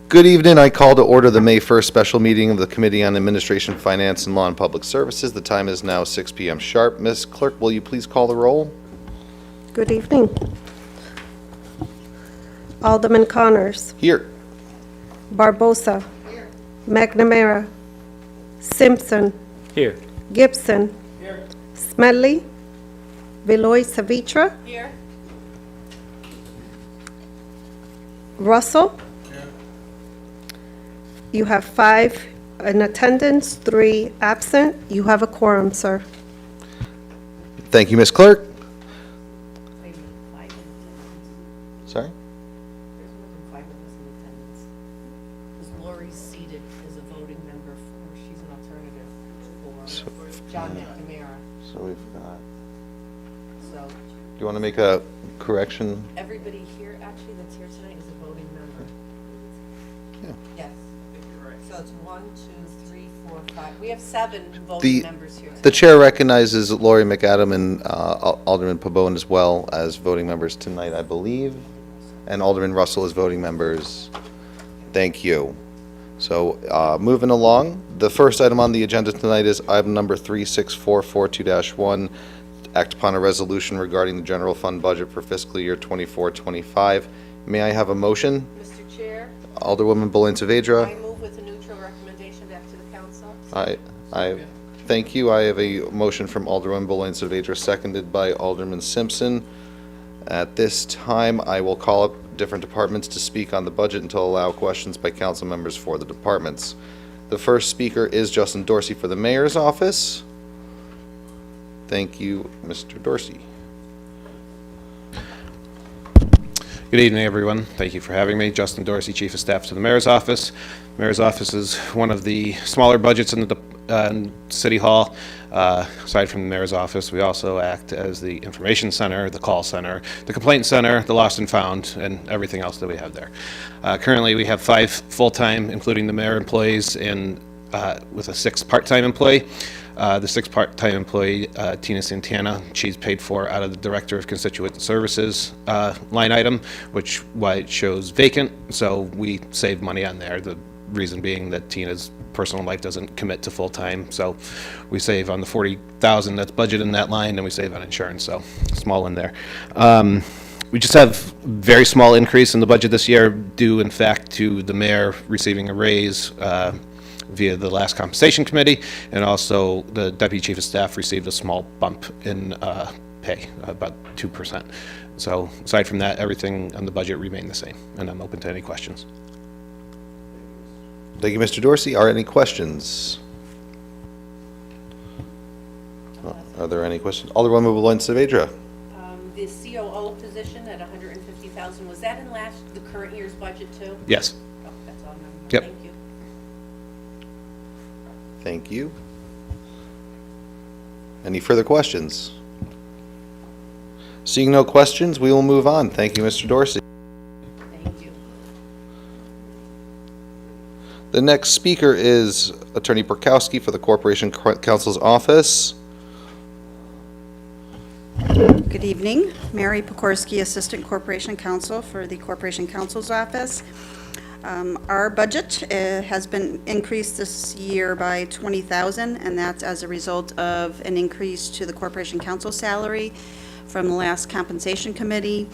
Good evening. I call to order the May 1st special meeting of the Committee on Administration, Finance, and Law and Public Services. The time is now 6 p.m. sharp. Ms. Clerk, will you please call the roll? Good evening. Alderman Connors. Here. Barbosa. Here. McNamara. Simpson. Here. Gibson. Here. Smedley. Veloy Savitra. Here. Russell. Here. You have 5 in attendance, 3 absent. You have a quorum, sir. Thank you, Ms. Clerk. Sorry? There's more than 5 of us in attendance. Because Lori's seated as a voting member for, she's an alternative for John McNamara. So we've got, So do you want to make a correction? everybody here, actually, that's here tonight is a voting member. Yeah. Yes. So it's 1, 2, 3, 4, 5. We have 7 voting members here tonight. The chair recognizes Lori McAdam and Alderman Pabon as well as voting members tonight, I believe. And Alderman Russell as voting members. Thank you. So moving along, the first item on the agenda tonight is item number 36442-1, act upon a resolution regarding the general fund budget for fiscal year 24-25. May I have a motion? Mr. Chair, Alderwoman Boleyn I Saavedra. move with a neutral recommendation back to the council. I thank you. I have a motion from Alderwoman Boleyn Saavedra, seconded by Alderman Simpson. At this time, I will call up different departments to speak on the budget and to allow questions by council members for the departments. The first speaker is Justin Dorsey for the mayor's office. Thank you, Mr. Dorsey. Good evening, everyone. Thank you for having me. Justin Dorsey, Chief of Staff to the Mayor's Office. Mayor's Office is one of the smaller budgets in the City Hall. Aside from the Mayor's Office, we also act as the information center, the call center, the complaint center, the lost and found, and everything else that we have there. Currently, we have 5 full-time, including the mayor employees, and with a 6th part-time employee. The 6th part-time employee, Tina Santana, she's paid for out of the Director of Constituent Services line item, which why it shows vacant, so we save money on there. The reason being that Tina's personal life doesn't commit to full-time, so we save on the $40,000 that's budgeted in that line, and we save on insurance, so small in there. We just have very small increase in the budget this year, due in fact to the mayor receiving a raise via the last compensation committee, and also the deputy chief of staff received a small bump in pay, about 2%. So aside from that, everything on the budget remained the same, and I'm open to any questions. Thank you, Mr. Dorsey. Are any questions? Are there any questions? Alderwoman Boleyn Saavedra. The COO position at $150,000, was that in the current year's budget too? Yes. Oh, that's all. Yep. Thank you. Thank you. Any further questions? Seeing no questions, we will move on. Thank you, Mr. Dorsey. Thank you. The next speaker is Attorney Burkowski for the Corporation Counsel's Office. Good evening. Mary Pokorski, Assistant Corporation Counsel for the Corporation Counsel's Office. Our budget has been increased this year by $20,000, and that's as a result of an increase to the Corporation Counsel salary from the last compensation committee,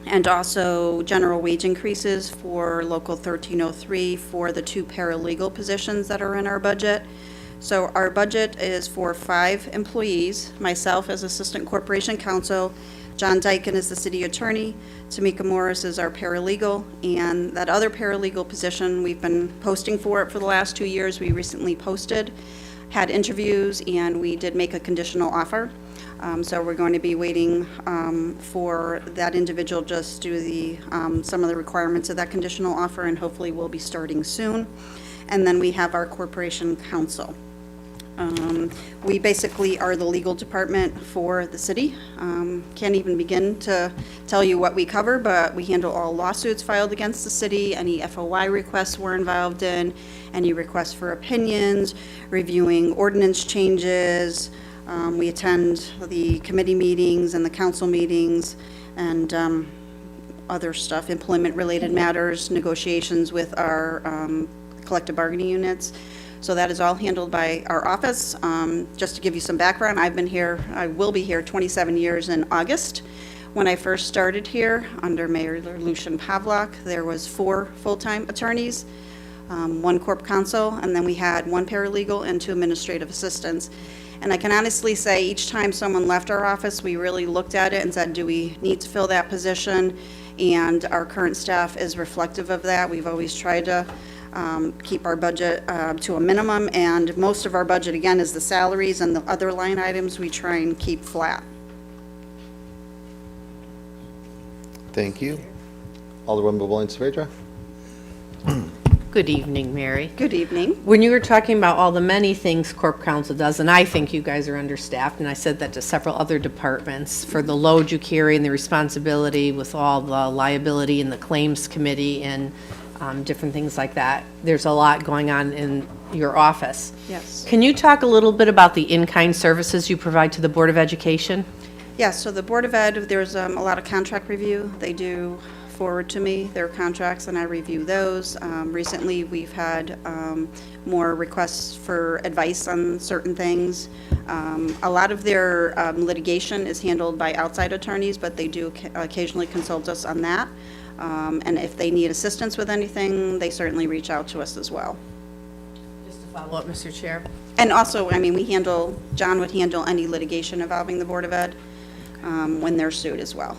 and also general wage increases for Local 1303 for the 2 paralegal positions that are in our budget. So our budget is for 5 employees, myself as Assistant Corporation Counsel, John Dyken is the city attorney, Tamika Morris is our paralegal, and that other paralegal position, we've been posting for it for the last 2 years. We recently posted, had interviews, and we did make a conditional offer. So we're going to be waiting for that individual just to do some of the requirements of that conditional offer, and hopefully we'll be starting soon. And then we have our corporation counsel. We basically are the legal department for the city. Can't even begin to tell you what we cover, but we handle all lawsuits filed against the city, any FOI requests we're involved in, any requests for opinions, reviewing ordinance changes. We attend the committee meetings and the council meetings, and other stuff, employment-related matters, negotiations with our collective bargaining units. So that is all handled by our office. Just to give you some background, I will be here 27 years in August. When I first started here, under Mayor Lucian Pavlak, there was 4 full-time attorneys, 1 corp counsel, and then we had 1 paralegal and 2 administrative assistants. And I can honestly say, each time someone left our office, we really looked at it and said, do we need to fill that position? And our current staff is reflective of that. We've always tried to keep our budget to a minimum, and most of our budget, again, is the salaries, and the other line items we try and keep flat. Thank you. Alderwoman Beboin-Saavedra? Good evening, Mary. Good evening. When you were talking about all the many things Corp Counsel does, and I think you guys are understaffed, and I said that to several other departments, for the load you carry and the responsibility with all the liability and the claims committee and different things like that, there's a lot going on in your office. Yes. Can you talk a little bit about the in-kind services you provide to the Board of Education? Yes, so the Board of Ed, there's a lot of contract review. They do forward to me their contracts, and I review those. Recently, we've had more requests for advice on certain things. A lot of their litigation is handled by outside attorneys, but they do occasionally consult us on that. And if they need assistance with anything, they certainly reach out to us as well. Just to follow up, Mr. Chair. And also, I mean, John would handle any litigation involving the Board of Ed when they're sued as well.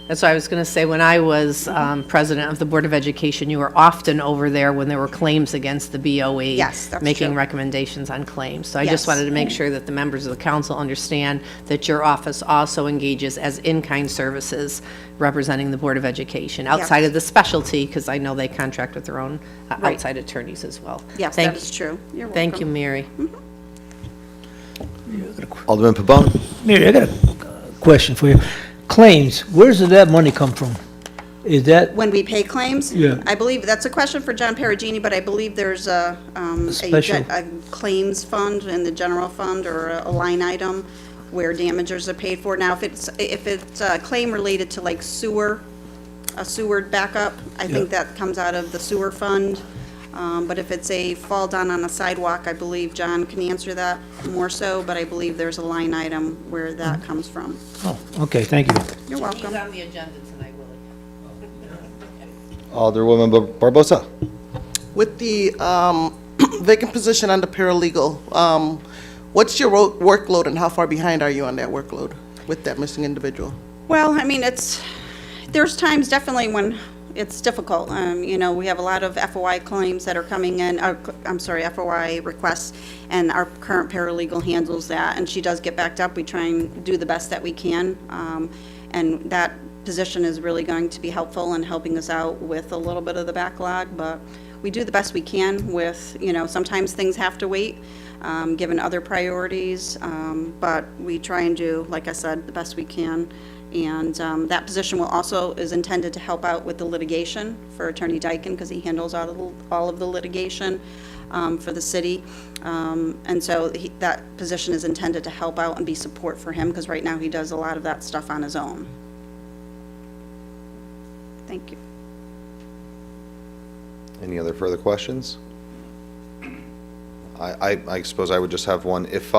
That's what I was going to say. When I was president of the Board of Education, you were often over there when there were claims against the BOE. Yes, that's making true. recommendations on claims. So I Yes. just wanted to make sure that the members of the council understand that your office also engages as in-kind services representing the Board of Education, outside Yes. of the specialty, because I know they contract with their own Right. outside attorneys as well. Yes, Thank that is true. You're welcome. Thank you, Mary. Alderman Pabon? Mary, I got a question for you. Claims, where's did that money come from? Is that, When we pay claims? Yeah. I believe, that's a question for John Perugini, but I believe there's a special- a claims fund in the general fund, or a line item where damages are paid for. Now, if it's a claim related to like a sewer backup, I think that comes out of the sewer fund. But if it's a fall down on a sidewalk, I believe John can answer that more so, but I believe there's a line item where that comes from. oh, okay, thank you. You're welcome. He's on the agenda tonight, Willie. Alderwoman Barbosa? With the vacant position under paralegal, what's your workload and how far behind are you on that workload with that missing individual? Well, I mean, there's times definitely when it's difficult. You know, we have a lot of FOI claims that are coming in, FOI requests, and our current paralegal handles that, and she does get backed up. We try and do the best that we can, and that position is really going to be helpful in helping us out with a little bit of the backlog, but we do the best we can with, you know, sometimes things have to wait, given other priorities, but we try and do, like I said, the best we can. And that position is intended to help out with the litigation for Attorney Dyken, because he handles all of the litigation for the city. And so that position is intended to help out and be support for him, because right now he does a lot of that stuff on his own. Thank you. Any other further questions? I suppose I would just have one. If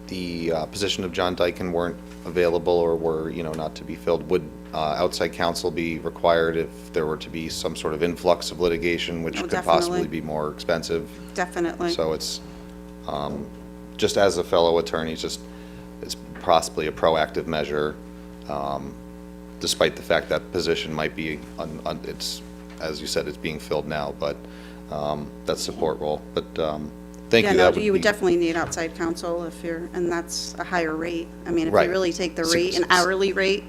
the position of John Dyken weren't available or were, not to be filled, would outside counsel be required if there were to be some sort of influx of litigation, which Oh, could definitely. possibly be more expensive? Definitely. So it's, just as a fellow attorney, it's possibly a proactive measure, despite the fact that position might be, it's, as you said, it's being filled now, but that's support role. But thank Yeah, you. no, That you would be- definitely need outside counsel and that's a higher rate. I mean, if Right. you really take the Six- rate, an hourly rate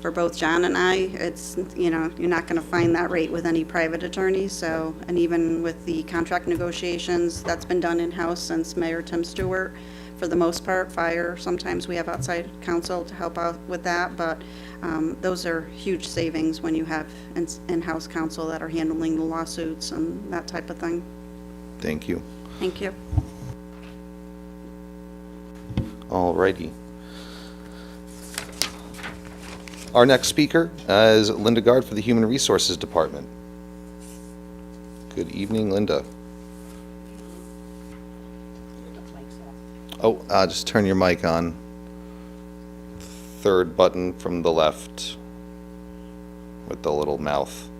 for both John and I, it's, you're not gonna find that rate with any private attorney, so, and even with the contract negotiations, that's been done in-house since Mayor Tim Stewart, for the most part. Fire, sometimes we have outside counsel to help out with that, but those are huge savings when you have in-house counsel that are handling the lawsuits and that type of thing. Thank you. Thank you. All righty. Our next speaker is Linda Gard for the Human Resources Department. Good evening, Linda. Oh, just turn your mic on. Third button from the left with the little mouth.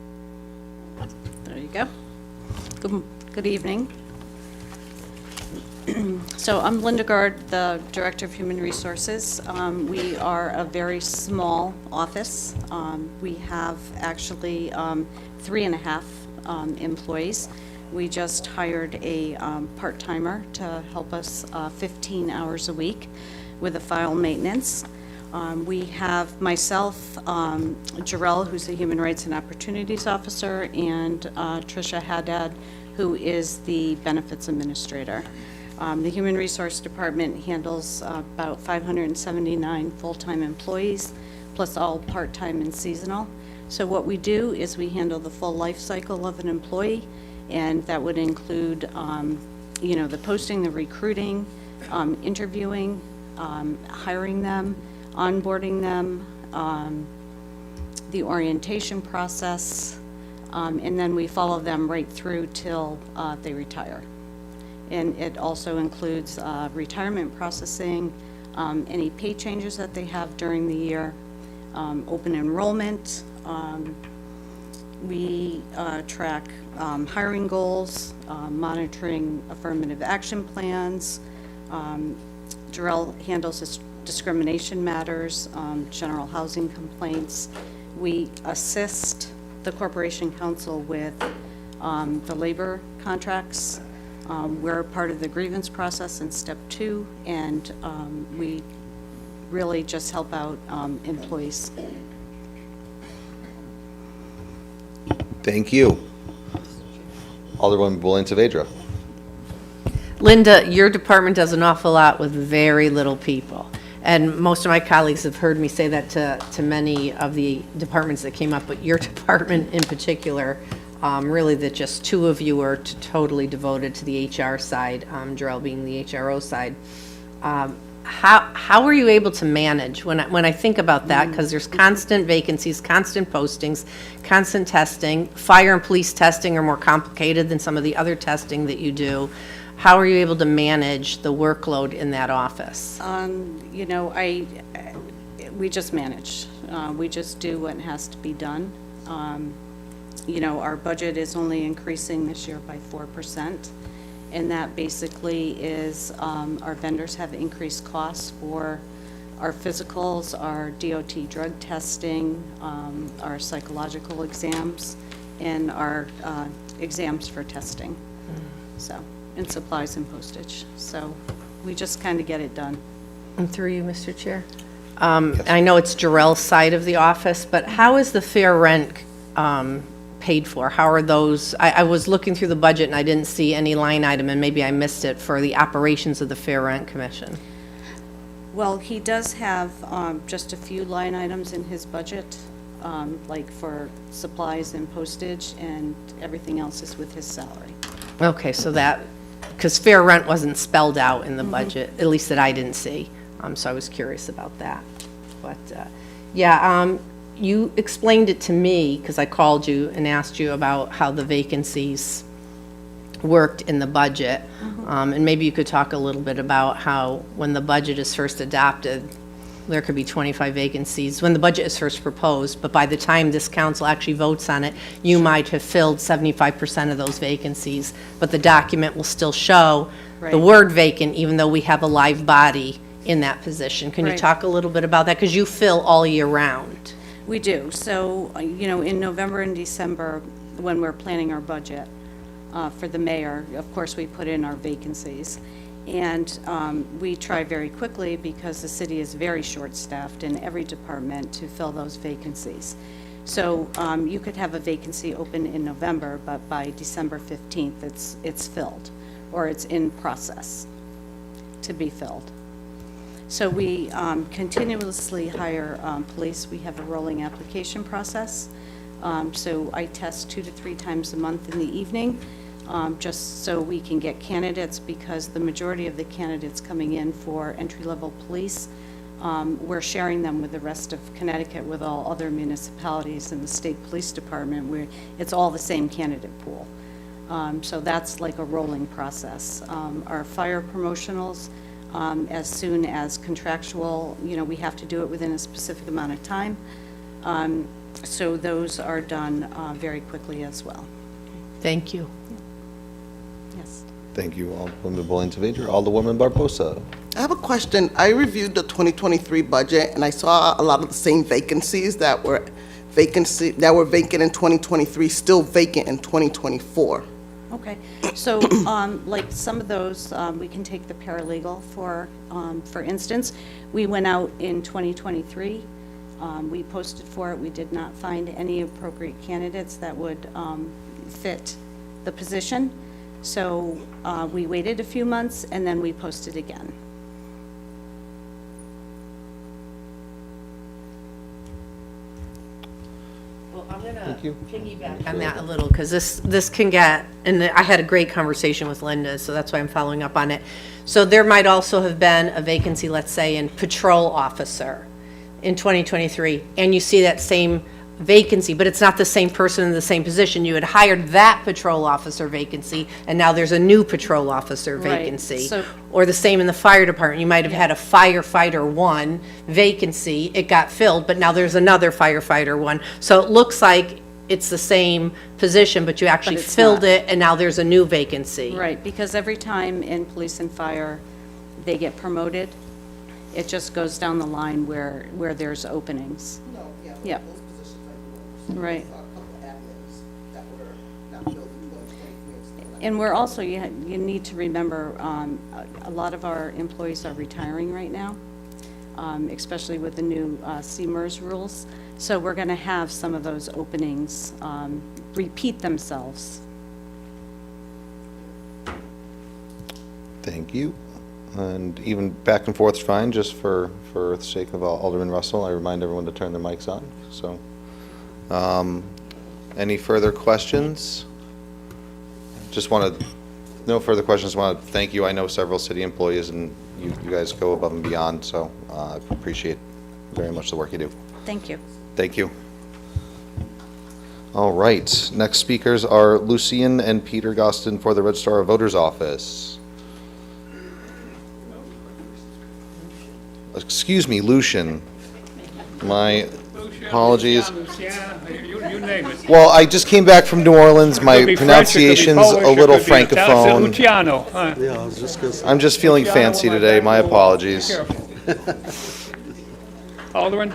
There you go. Good evening. So I'm Linda Gard, the Director of Human Resources. We are a very small office. We have actually 3.5 employees. We just hired a part-timer to help us 15 hours a week with the file maintenance. We have myself, Jarrell, who's the Human Rights and Opportunities Officer, and Tricia Haddad, who is the Benefits Administrator. The Human Resource Department handles about 579 full-time employees, plus all part-time and seasonal. So what we do is we handle the full life cycle of an employee, and that would include, the posting, the recruiting, interviewing, hiring them, onboarding them, the orientation process, and then we follow them right through till they retire. And it also includes retirement processing, any pay changes that they have during the year, open enrollment. We track hiring goals, monitoring affirmative action plans. Jarrell handles discrimination matters, general housing complaints. We assist the Corporation Council with the labor contracts. We're part of the grievance process in step 2, and we really just help out employees. Thank you. Alderwoman Boulain Saavedra. Linda, your department does an awful lot with very little people. And most of my colleagues have heard me say that to many of the departments that came up, but your department in particular, really that just 2 of you are totally devoted to the HR side, Jarrell being the HRO side. How were you able to manage when I think about that? Because there's constant vacancies, constant postings, constant testing. Fire and police testing are more complicated than some of the other testing that you do. How are you able to manage the workload in that office? We just manage. We just do what has to be done. Our budget is only increasing this year by 4%. And that basically is our vendors have increased costs for our physicals, our DOT drug testing, our psychological exams, and our exams for testing. So, and supplies and postage. So we just kind of get it done. And through you, Mr. Chair. I know it's Jarrell's side of the office, but how is the fair rent paid for? How are those, I was looking through the budget and I didn't see any line item, and maybe I missed it, for the operations of the Fair Rent Commission. Well, he does have just a few line items in his budget, like for supplies and postage, and everything else is with his salary. Okay, so that, because fair rent wasn't spelled out in the budget, at least that I didn't see. So I was curious about that. But, you explained it to me, because I called you and asked you about how the vacancies worked in the budget. And maybe you could talk a little bit about how, when the budget is first adopted, there could be 25 vacancies when the budget is first proposed, but by the time this council actually votes on it, you might have filled 75% of those vacancies, but the document will still show the Right. word vacant, even though we have a live body in that position. Can you Right. talk a little bit about that? Because you fill all year round. We do. So, in November and December, when we're planning our budget for the mayor, of course, we put in our vacancies. And we try very quickly, because the city is very short-staffed in every department, to fill those vacancies. So you could have a vacancy open in November, but by December 15th, it's filled, or it's in process to be filled. So we continuously hire police. We have a rolling application process. So I test 2 to 3 times a month in the evening, just so we can get candidates, because the majority of the candidates coming in for entry-level police We're sharing them with the rest of Connecticut, with all other municipalities and the state police department, where it's all the same candidate pool. So that's like a rolling process. Our fire promotionals, as soon as contractual, we have to do it within a specific amount of time. So those are done very quickly as well. Thank you. Yes. Thank you, Alderwoman Bolanza-Vader. Alderwoman Barbosa. I have a question. I reviewed the 2023 budget, and I saw a lot of the same vacancies that were vacant in 2023, still vacant in 2024. Okay, so, like, some of those, we can take the paralegal for instance. We went out in 2023, we posted for it, we did not find any appropriate candidates that would fit the position. So, we waited a few months, and then we posted again. Well, I'm gonna piggyback on that a little, because this can get, and I had a great conversation with Linda, so that's why I'm following up on it. So there might also have been a vacancy, let's say, in patrol officer in 2023, and you see that same vacancy, but it's not the same person in the same position. You had hired that patrol officer vacancy, and now there's a new patrol officer Right, vacancy. so- Or the same in the fire department. You might have had a firefighter one vacancy, it got filled, but now there's another firefighter one. So it looks like it's the same position, but you actually it's filled not. it, and now there's a new vacancy. Right, because every time in police and fire, they get promoted, it just goes down the line where there's openings. Yeah. Right. And we're also, you need to remember, a lot of our employees are retiring right now, especially with the new CMERS rules. So we're going to have some of those openings repeat themselves. Thank you. And even back and forth is fine, just for the sake of Alderman Russell, I remind everyone to turn their mics on, so. Any further questions? Just want to, no further questions, want to thank you. I know several city employees, and you guys go above and beyond, so I appreciate very much the work you do. Thank you. Thank you. All right, next speakers are Lucian and Peter Gostin for the Registrar of Voters Office. Excuse me, Lucian. My apologies. You name it. Well, I just came back from New Orleans. My Could be French, it could be pronunciation's Polish, a it little could be Italian. francophone. Luciano, huh? I'm just feeling fancy today. My apologies. Careful. Alderman,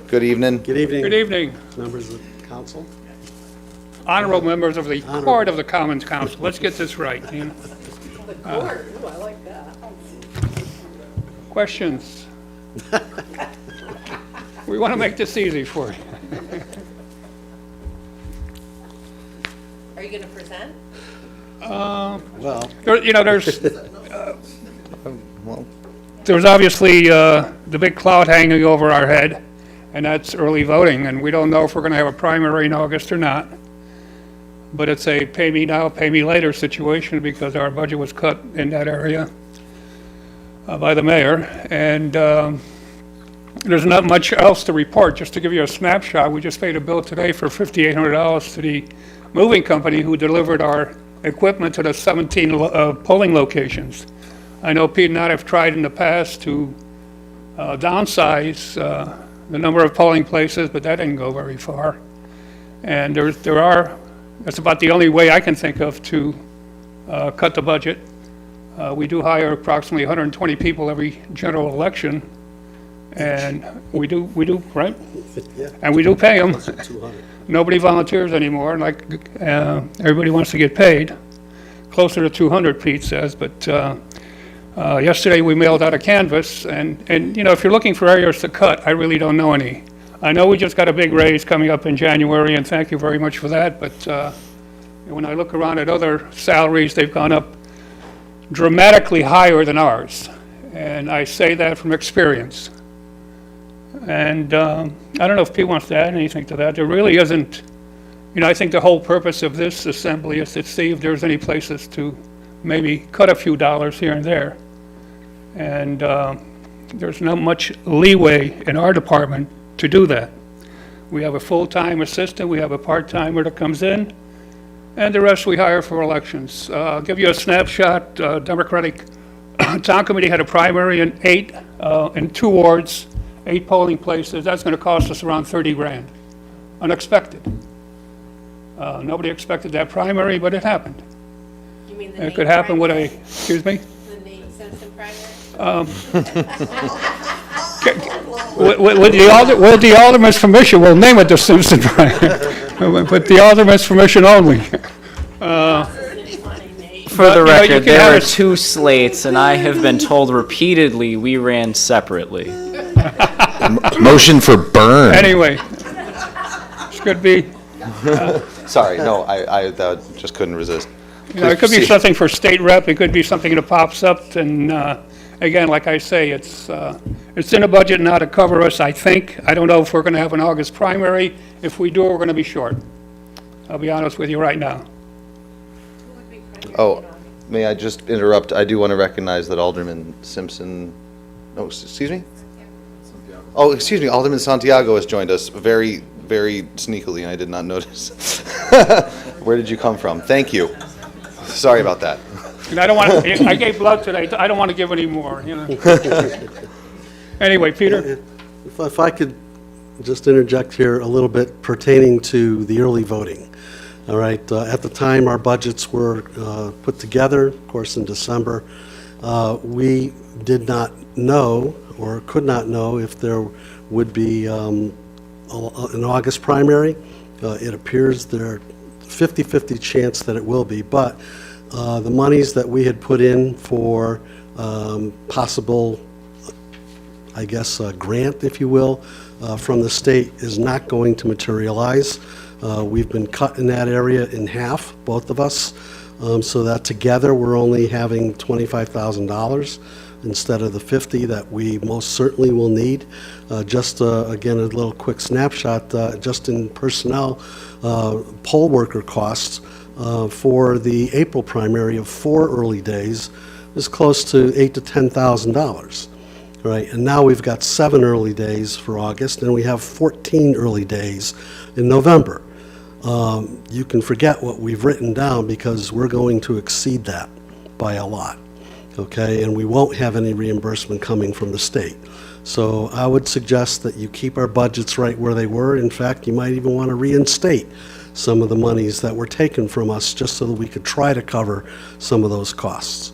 Good evening. Good evening, good evening. members of the council. Honorable members of the Court of the Commons Council. Let's get this right. You know. I like that. Questions? We want to make this easy for you. Are you going to present? Well, There's obviously the big cloud hanging over our head, and that's early voting, and we don't know if we're going to have a primary in August or not. But it's a pay me now, pay me later situation because our budget was cut in that area by the mayor. And there's not much else to report. Just to give you a snapshot, we just paid a bill today for $5,800 to the moving company who delivered our equipment to the 17 polling locations. I know Pete and I have tried in the past to downsize the number of polling places, but that didn't go very far. And that's about the only way I can think of to cut the budget. We do hire approximately 120 people every general election, and we do, right? yeah, And we do pay them. 200. Nobody volunteers anymore, like, everybody wants to get paid. Closer to 200, Pete says, but yesterday we mailed out a canvas, and if you're looking for areas to cut, I really don't know any. I know we just got a big raise coming up in January, and thank you very much for that, but when I look around at other salaries, they've gone up dramatically higher than ours, and I say that from experience. And I don't know if Pete wants to add anything to that. There really isn't, I think the whole purpose of this assembly is to see if there's any places to maybe cut a few dollars here and there. And there's not much leeway in our department to do that. We have a full-time assistant, we have a part-timer that comes in, and the rest we hire for elections. I'll give you a snapshot. Democratic Town Committee had a primary in in 2 wards, 8 polling places. That's going to cost us around 30 grand. Unexpected. Nobody expected that primary, but it happened. You mean It could happen with excuse me? The Nate Simpson primary? With the alderman's permission, we'll name it the Simpson primary, with the alderman's permission only. For the you record, can there have are it- 2 slates, and I have been told repeatedly we ran separately. Motion for burn. Anyway, this could be, Sorry, no, I that just couldn't resist. it could be something for state rep, it could be something that pops up, and again, like I say, it's in a budget now to cover us, I think. I don't know if we're going to have an August primary. If we do, we're going to be short. I'll be honest with you right now. Oh, may I just interrupt? I do want to recognize that Alderman Simpson, oh, excuse me? Oh, excuse me, Alderman Santiago has joined us very, very sneakily, and I did not notice. Where did you come from? Thank you. Sorry about that. And I don't want to, I gave blood today, I don't want to give any more, you know. Anyway, Peter? If I could just interject here a little bit pertaining to the early voting. All right, at the time our budgets were put together, of course, in December, we did not know or could not know if there would be an August primary. It appears there 50-50 chance that it will be, but the monies that we had put in for possible, I guess, grant, if you will, from the state is not going to materialize. We've been cut in that area in half, both of us, so that together we're only having $25,000 instead of the 50 that we most certainly will need. Just, again, a little quick snapshot, just in personnel, poll worker costs for the April primary of 4 early days is close to $8,000 to $10,000. Right, and now we've got 7 early days for August, and we have 14 early days in November. You can forget what we've written down because we're going to exceed that by a lot, okay? And we won't have any reimbursement coming from the state. So I would suggest that you keep our budgets right where they were. In fact, you might even want to reinstate some of the monies that were taken from us just so that we could try to cover some of those costs.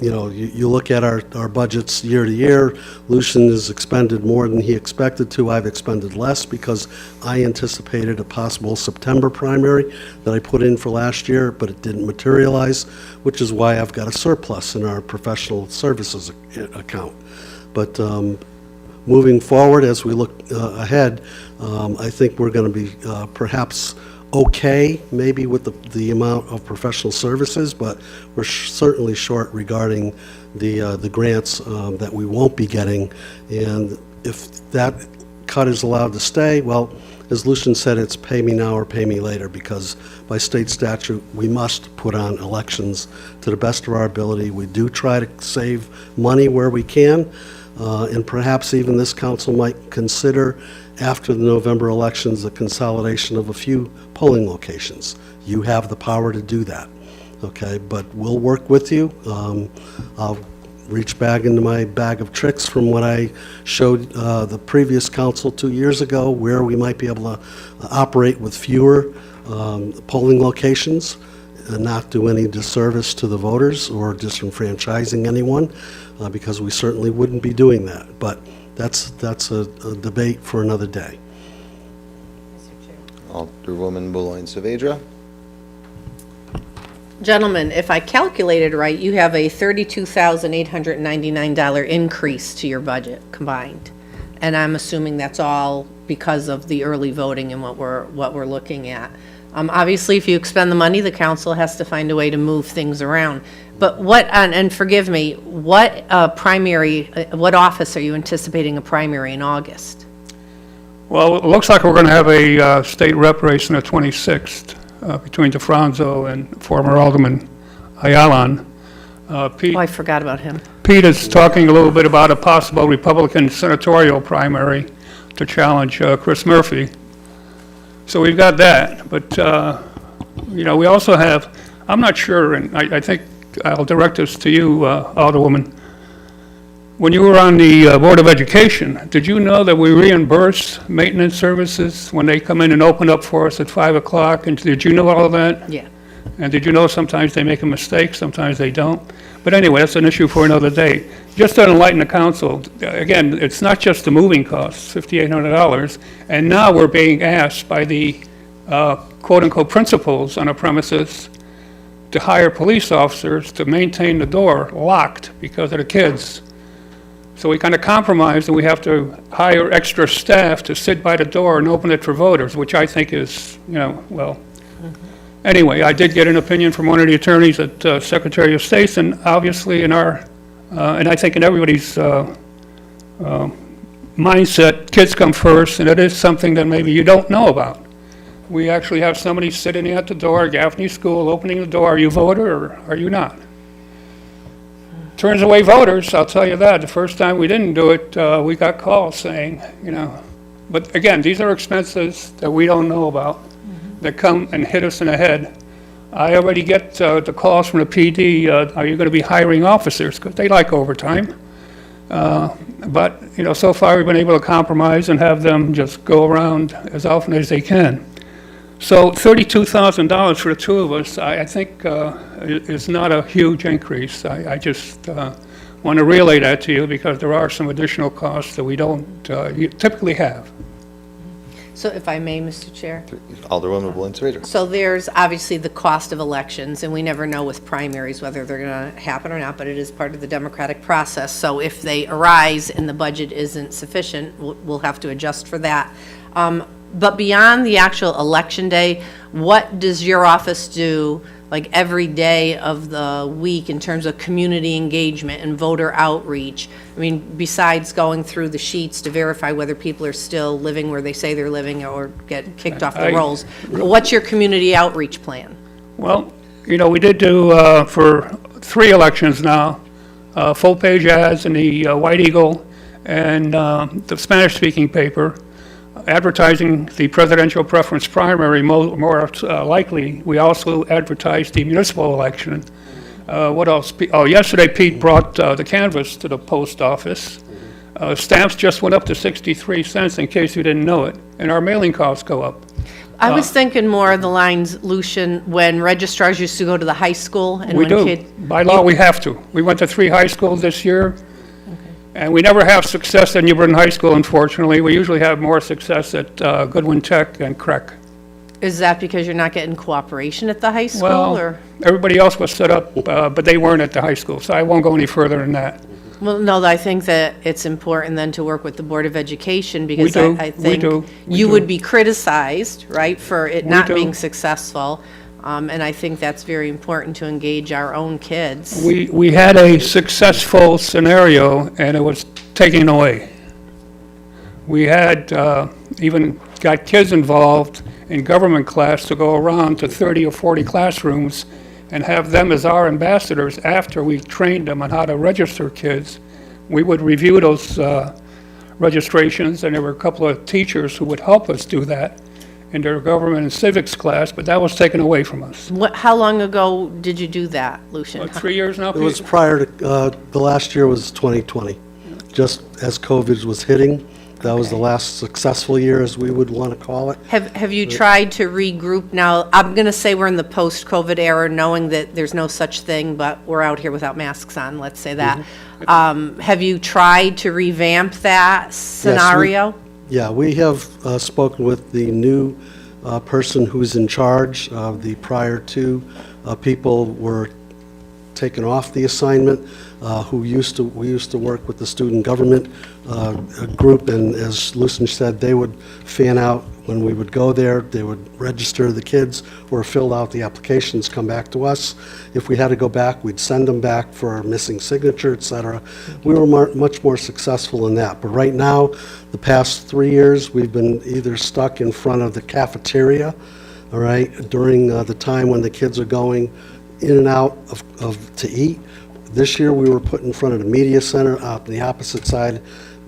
You know, you look at our budgets year to year, Lucian has expended more than he expected to. I've expended less because I anticipated a possible September primary that I put in for last year, but it didn't materialize, which is why I've got a surplus in our professional services account. But moving forward, as we look ahead, I think we're going to be perhaps okay, maybe with the amount of professional services, but we're certainly short regarding the grants that we won't be getting. And if that cut is allowed to stay, well, as Lucian said, it's pay me now or pay me later, because by state statute, we must put on elections to the best of our ability. We do try to save money where we can, and perhaps even this council might consider, after the November elections, a consolidation of a few polling locations. You have the power to do that, okay? But we'll work with you. I'll reach back into my bag of tricks from what I showed the previous council 2 years ago, where we might be able to operate with fewer polling locations and not do any disservice to the voters or disenfranchising anyone, because we certainly wouldn't be doing that. But that's a debate for another day. Alderwoman Boulogne Saavedra. Gentlemen, if I calculated right, you have a $32,899 increase to your budget combined. And I'm assuming that's all because of the early voting and what we're looking at. Obviously, if you expend the money, the council has to find a way to move things around. But what, and forgive me, what what office are you anticipating a primary in August? Well, it looks like we're going to have a state rep race on the 26th between DeFranco and former Alderman Ayalan. Pete Oh, I forgot about him. Pete is talking a little bit about a possible Republican senatorial primary to challenge Chris Murphy. So we've got that, but, we also have, I'm not sure, and I think I'll direct this to you, Alderwoman. When you were on the Board of Education, did you know that we reimburse maintenance services when they come in and open up for us at 5 o'clock? And did you know all of that? Yeah. And did you know sometimes they make a mistake, sometimes they don't? But anyway, that's an issue for another day. Just to enlighten the council, again, it's not just the moving costs, $5,800, and now we're being asked by the quote-unquote principals on a premises to hire police officers to maintain the door locked because of the kids. So we kind of compromised, and we have to hire extra staff to sit by the door and open it for voters, which I think is, well. Anyway, I did get an opinion from one of the attorneys at Secretary of State, and obviously in our, and I think in everybody's mindset, kids come first, and it is something that maybe you don't know about. We actually have somebody sitting at the door, Gaffney School, opening the door. Are you a voter or are you not? Turns away voters, I'll tell you that. The first time we didn't do it, we got calls saying, But again, these are expenses that we don't know about, that come and hit us in the head. I already get the calls from the PD, are you going to be hiring officers? Because they like overtime. But, so far we've been able to compromise and have them just go around as often as they can. So $32,000 for the two of us, I think is not a huge increase. I just want to relay that to you because there are some additional costs that we don't typically have. So if I may, Mr. Chair? Alderwoman Valencia-Rader. So there's obviously the cost of elections, and we never know with primaries whether they're going to happen or not, but it is part of the democratic process. So if they arise and the budget isn't sufficient, we'll have to adjust for that. But beyond the actual election day, what does your office do, like every day of the week, in terms of community engagement and voter outreach? I mean, besides going through the sheets to verify whether people are still living where they say they're living or get kicked off the rolls, what's your community outreach plan? Well, we did do, for 3 elections now, full-page ads in the White Eagle and the Spanish-speaking paper, advertising the presidential preference primary. More likely, we also advertised the municipal election. What else? Yesterday Pete brought the canvas to the post office. Stamps just went up to 63 cents, in case you didn't know it, and our mailing costs go up. I was thinking more of the lines, Lucian, when registrars used to go to the high school and We when do. kids. By law, we have to. We went to 3 high schools this year. And we never have success at New Britain High School, unfortunately. We usually have more success at Goodwin Tech and Creek. Is that because you're not getting cooperation at the high school, Well, or? everybody else was set up, but they weren't at the high school, so I won't go any further than that. Well, no, I think that it's important then to work with the Board of Education, because do, I we think do, we you do. would be criticized, right, for it not do. being successful. And I think that's very important to engage our own kids. We had a successful scenario, and it was taken away. We had even got kids involved in government class to go around to 30 or 40 classrooms and have them as our ambassadors after we trained them on how to register kids. We would review those registrations, and there were a couple of teachers who would help us do that in their government and civics class, but that was taken away from us. How long ago did you do that, Lucian? 3 years now, It was Pete? prior to, the last year was 2020, just as COVID was hitting. That was the last successful year, as we would want to call it. Have you tried to regroup now? I'm going to say we're in the post-COVID era, knowing that there's no such thing, but we're out here without masks on, let's say that. Have you tried to revamp that scenario? Yeah, we have spoken with the new person who's in charge. The prior 2 people were taken off the assignment, we used to work with the student government group, and as Lucian said, they would fan out when we would go there. They would register the kids or fill out the applications, come back to us. If we had to go back, we'd send them back for a missing signature, et cetera. We were much more successful in that. But right now, the past 3 years, we've been either stuck in front of the cafeteria, all right, during the time when the kids are going in and out of to eat. This year, we were put in front of the media center up on the opposite side,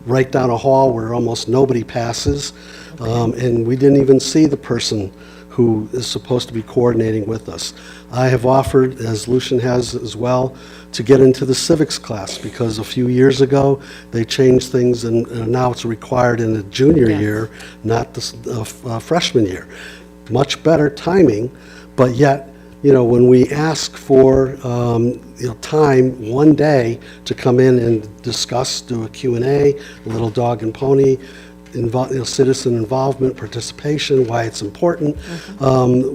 right down a hall where almost nobody passes, and we didn't even see the person who is supposed to be coordinating with us. I have offered, as Lucian has as well, to get into the civics class, because a few years ago, they changed things, and now it's required in the junior year, not the freshman year. Much better timing, but yet, when we ask for, time one day to come in and discuss, do a Q&A, a little dog and pony, citizen involvement, participation, why it's important,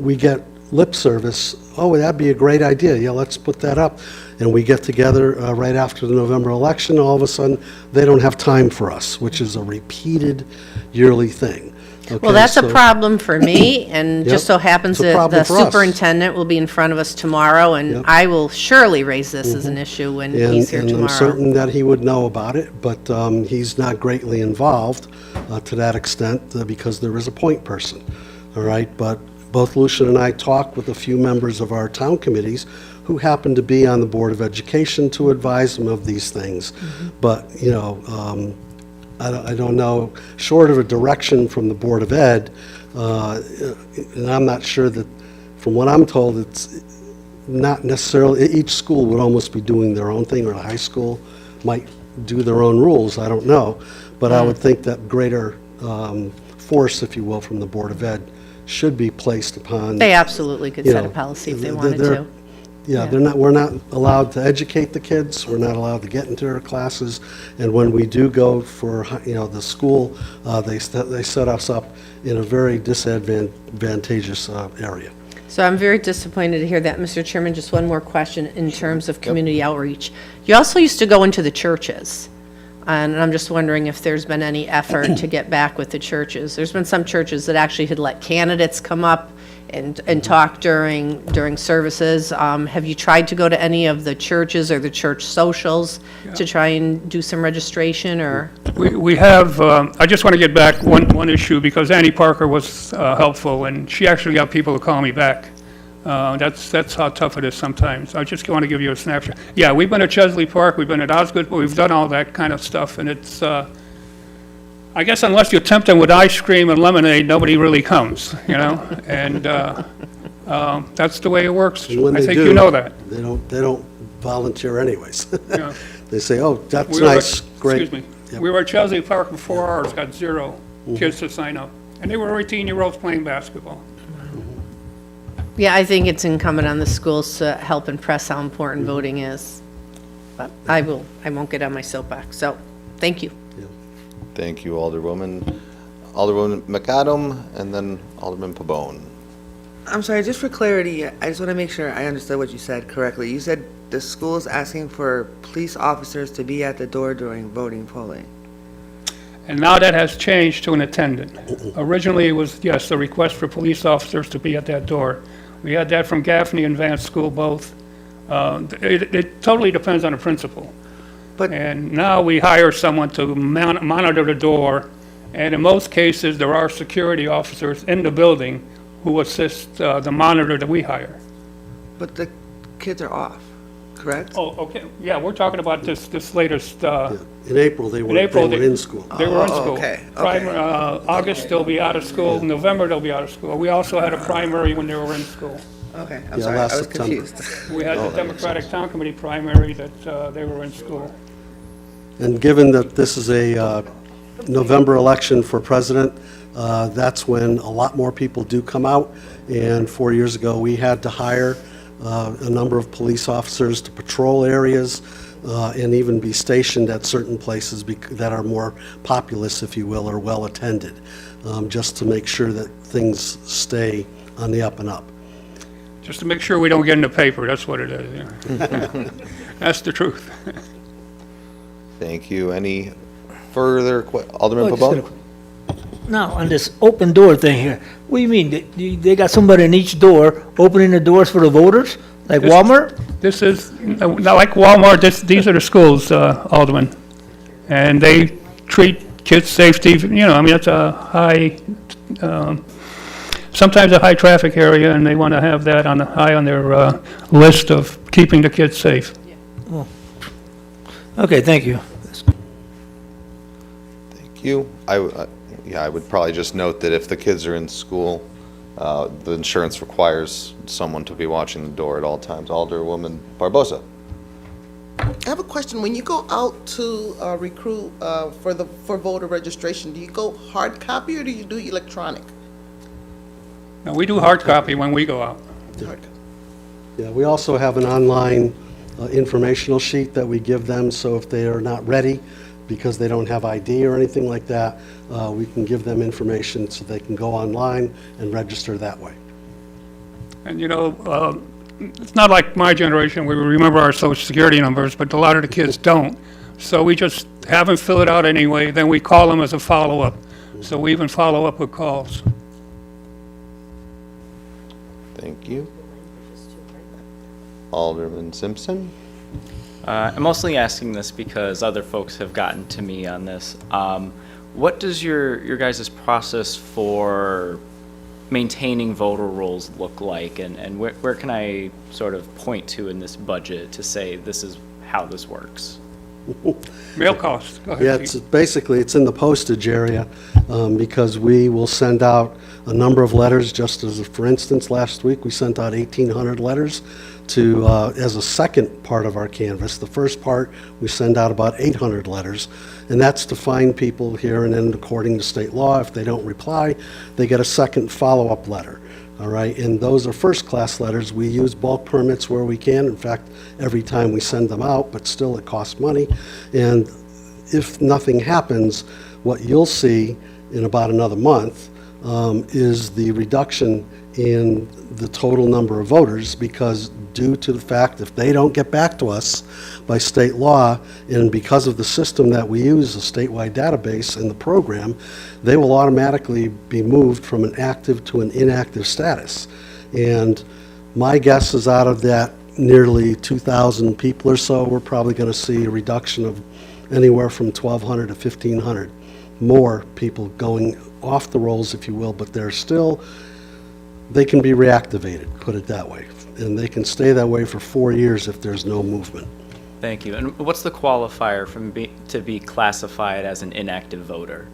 we get lip service. Oh, that'd be a great idea. Yeah, let's put that up. And we get together right after the November election. All of a sudden, they don't have time for us, which is a repeated yearly thing. Well, Okay, that's a so- problem for me, and just so happens It's a that problem the for us. superintendent will be in front of us tomorrow, and Yep. I will surely raise this as an issue when he's here And I'm tomorrow. certain that he would know about it, but he's not greatly involved to that extent because there is a point person, all right? But both Lucian and I talked with a few members of our town committees who happen to be on the Board of Education to advise them of these things. But, I don't know, short of a direction from the Board of Ed, and I'm not sure that, from what I'm told, it's not necessarily, each school would almost be doing their own thing, or a high school might do their own rules, I don't know. But I would think that greater force, if you will, from the Board of Ed should be placed upon. They absolutely could you set a know, policy if they they're- wanted they're- to. Yeah, we're not allowed to educate the kids, we're not allowed to get into their classes, and when we do go for, the school, they set us up in a very disadvantageous area. So I'm very disappointed to hear that, Mr. Chairman. Just one more question in terms of community outreach. You also used to go into the churches, and I'm just wondering if there's been any effort to get back with the churches. There's been some churches that actually had let candidates come up and talk during services. Have you tried to go to any of the churches or the church socials to try and do some registration, or? We have, I just want to get back one issue, because Annie Parker was helpful, and she actually got people to call me back. That's how tough it is sometimes. I just want to give you a snapshot. Yeah, we've been at Chesley Park, we've been at Osgood, we've done all that kind of stuff, and it's, I guess unless you tempt them with ice cream and lemonade, nobody really comes, And that's the way it works. And when I they think do, you know that. They don't volunteer anyways. Yeah. They say, oh, that's We were- nice, great. Excuse me. Yep. We were at Chesley Park for 4 hours, got 0 kids to sign up. And they were 18-year-olds playing basketball. Yeah, I think it's incumbent on the schools to help impress how important voting is. But I won't get on my soapbox, so, thank you. Thank you, Alderwoman McAdam, and then Alderman Pabon. I'm sorry, just for clarity, I just want to make sure I understood what you said correctly. You said the school is asking for police officers to be at the door during voting polling. And now that has changed to an attendant. Originally, it was, yes, a request for police officers to be at that door. We had that from Gaffney and Vance School both. It totally depends on the principal. But- And now we hire someone to monitor the door, and in most cases, there are security officers in the building who assist the monitor that we hire. But the kids are off, correct? Oh, okay, yeah, we're talking about this latest, In April, they were in school. They were in Oh, school. okay, August, they'll be out of school. November, they'll be out of school. We also had a primary when they were in school. Okay, I'm Yeah, sorry, I last was September. confused. We had the Democratic Town Committee primary that they were in school. And given that this is a November election for president, that's when a lot more people do come out. And 4 years ago, we had to hire a number of police officers to patrol areas and even be stationed at certain places that are more populous, if you will, or well-attended, just to make sure that things stay on the up and up. Just to make sure we don't get in the paper, that's what it is. Yeah. That's the truth. Thank you. Any further, Alderman Oh, just Pabon? Now, on this open door thing here, what do you mean? They got somebody in each door opening the doors for the voters, like This- Walmart? This is, not like Walmart, these are the schools, Alderman. And they treat kids' safety, it's a high, sometimes a high-traffic area, and they want to have that high on their list of keeping the kids safe. Okay, thank you. Thank you. Yeah, I would probably just note that if the kids are in school, the insurance requires someone to be watching the door at all times. Alderwoman Barbosa. I have a question. When you go out to recruit for voter registration, do you go hard copy or do you do electronic? Now, we do hard copy when we go out. Hard copy. Yeah, we also have an online informational sheet that we give them, so if they are not ready because they don't have ID or anything like that, we can give them information so they can go online and register that way. And, you know, it's not like my generation, we remember our social security numbers, but a lot of the kids don't. So we just have them fill it out anyway, then we call them as a follow-up. So we even follow up with calls. Thank you. Alderman Simpson. I'm mostly asking this because other folks have gotten to me on this. What does your guys' process for maintaining voter rolls look like, and where can I sort of point to in this budget to say this is how this works? Mail costs. Go ahead, Yeah, Pete. it's basically, it's in the postage area, because we will send out a number of letters, just as, for instance, last week, we sent out 1,800 letters to, as a second part of our canvas. The first part, we send out about 800 letters, and that's to find people here, and then according to state law, if they don't reply, they get a second follow-up letter. All right, and those are first-class letters. We use bulk permits where we can. In fact, every time we send them out, but still it costs money. And if nothing happens, what you'll see in about another month is the reduction in the total number of voters, because due to the fact if they don't get back to us by state law, and because of the system that we use, a statewide database and the program, they will automatically be moved from an active to an inactive status. And my guess is out of that nearly 2,000 people or so, we're probably going to see a reduction of anywhere from 1,200 to 1,500 more people going off the rolls, if you will, but they're still, they can be reactivated, put it that way. And they can stay that way for 4 years if there's no movement. Thank you. And what's the qualifier to be classified as an inactive voter?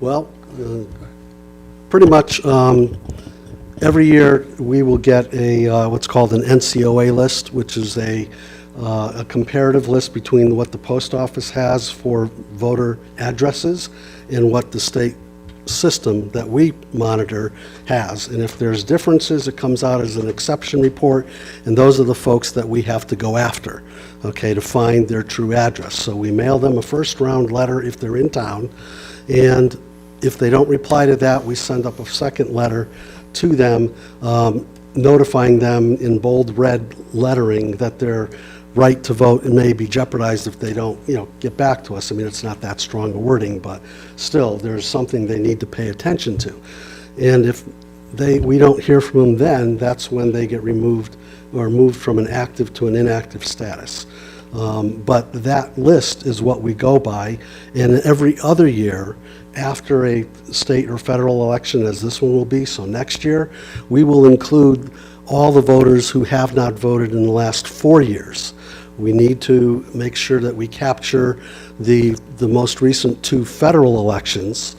Well, pretty much every year we will get a what's called an NCOA list, which is a comparative list between what the post office has for voter addresses and what the state system that we monitor has. And if there's differences, it comes out as an exception report, and those are the folks that we have to go after, okay, to find their true address. So we mail them a first-round letter if they're in town, and if they don't reply to that, we send up a second letter to them, notifying them in bold red lettering that their right to vote may be jeopardized if they don't, get back to us. I mean, it's not that strong a wording, but still, there's something they need to pay attention to. And if we don't hear from them then, that's when they get removed or moved from an active to an inactive status. But that list is what we go by, and every other year, after a state or federal election, as this one will be, so next year, we will include all the voters who have not voted in the last 4 years. We need to make sure that we capture the most recent 2 federal elections.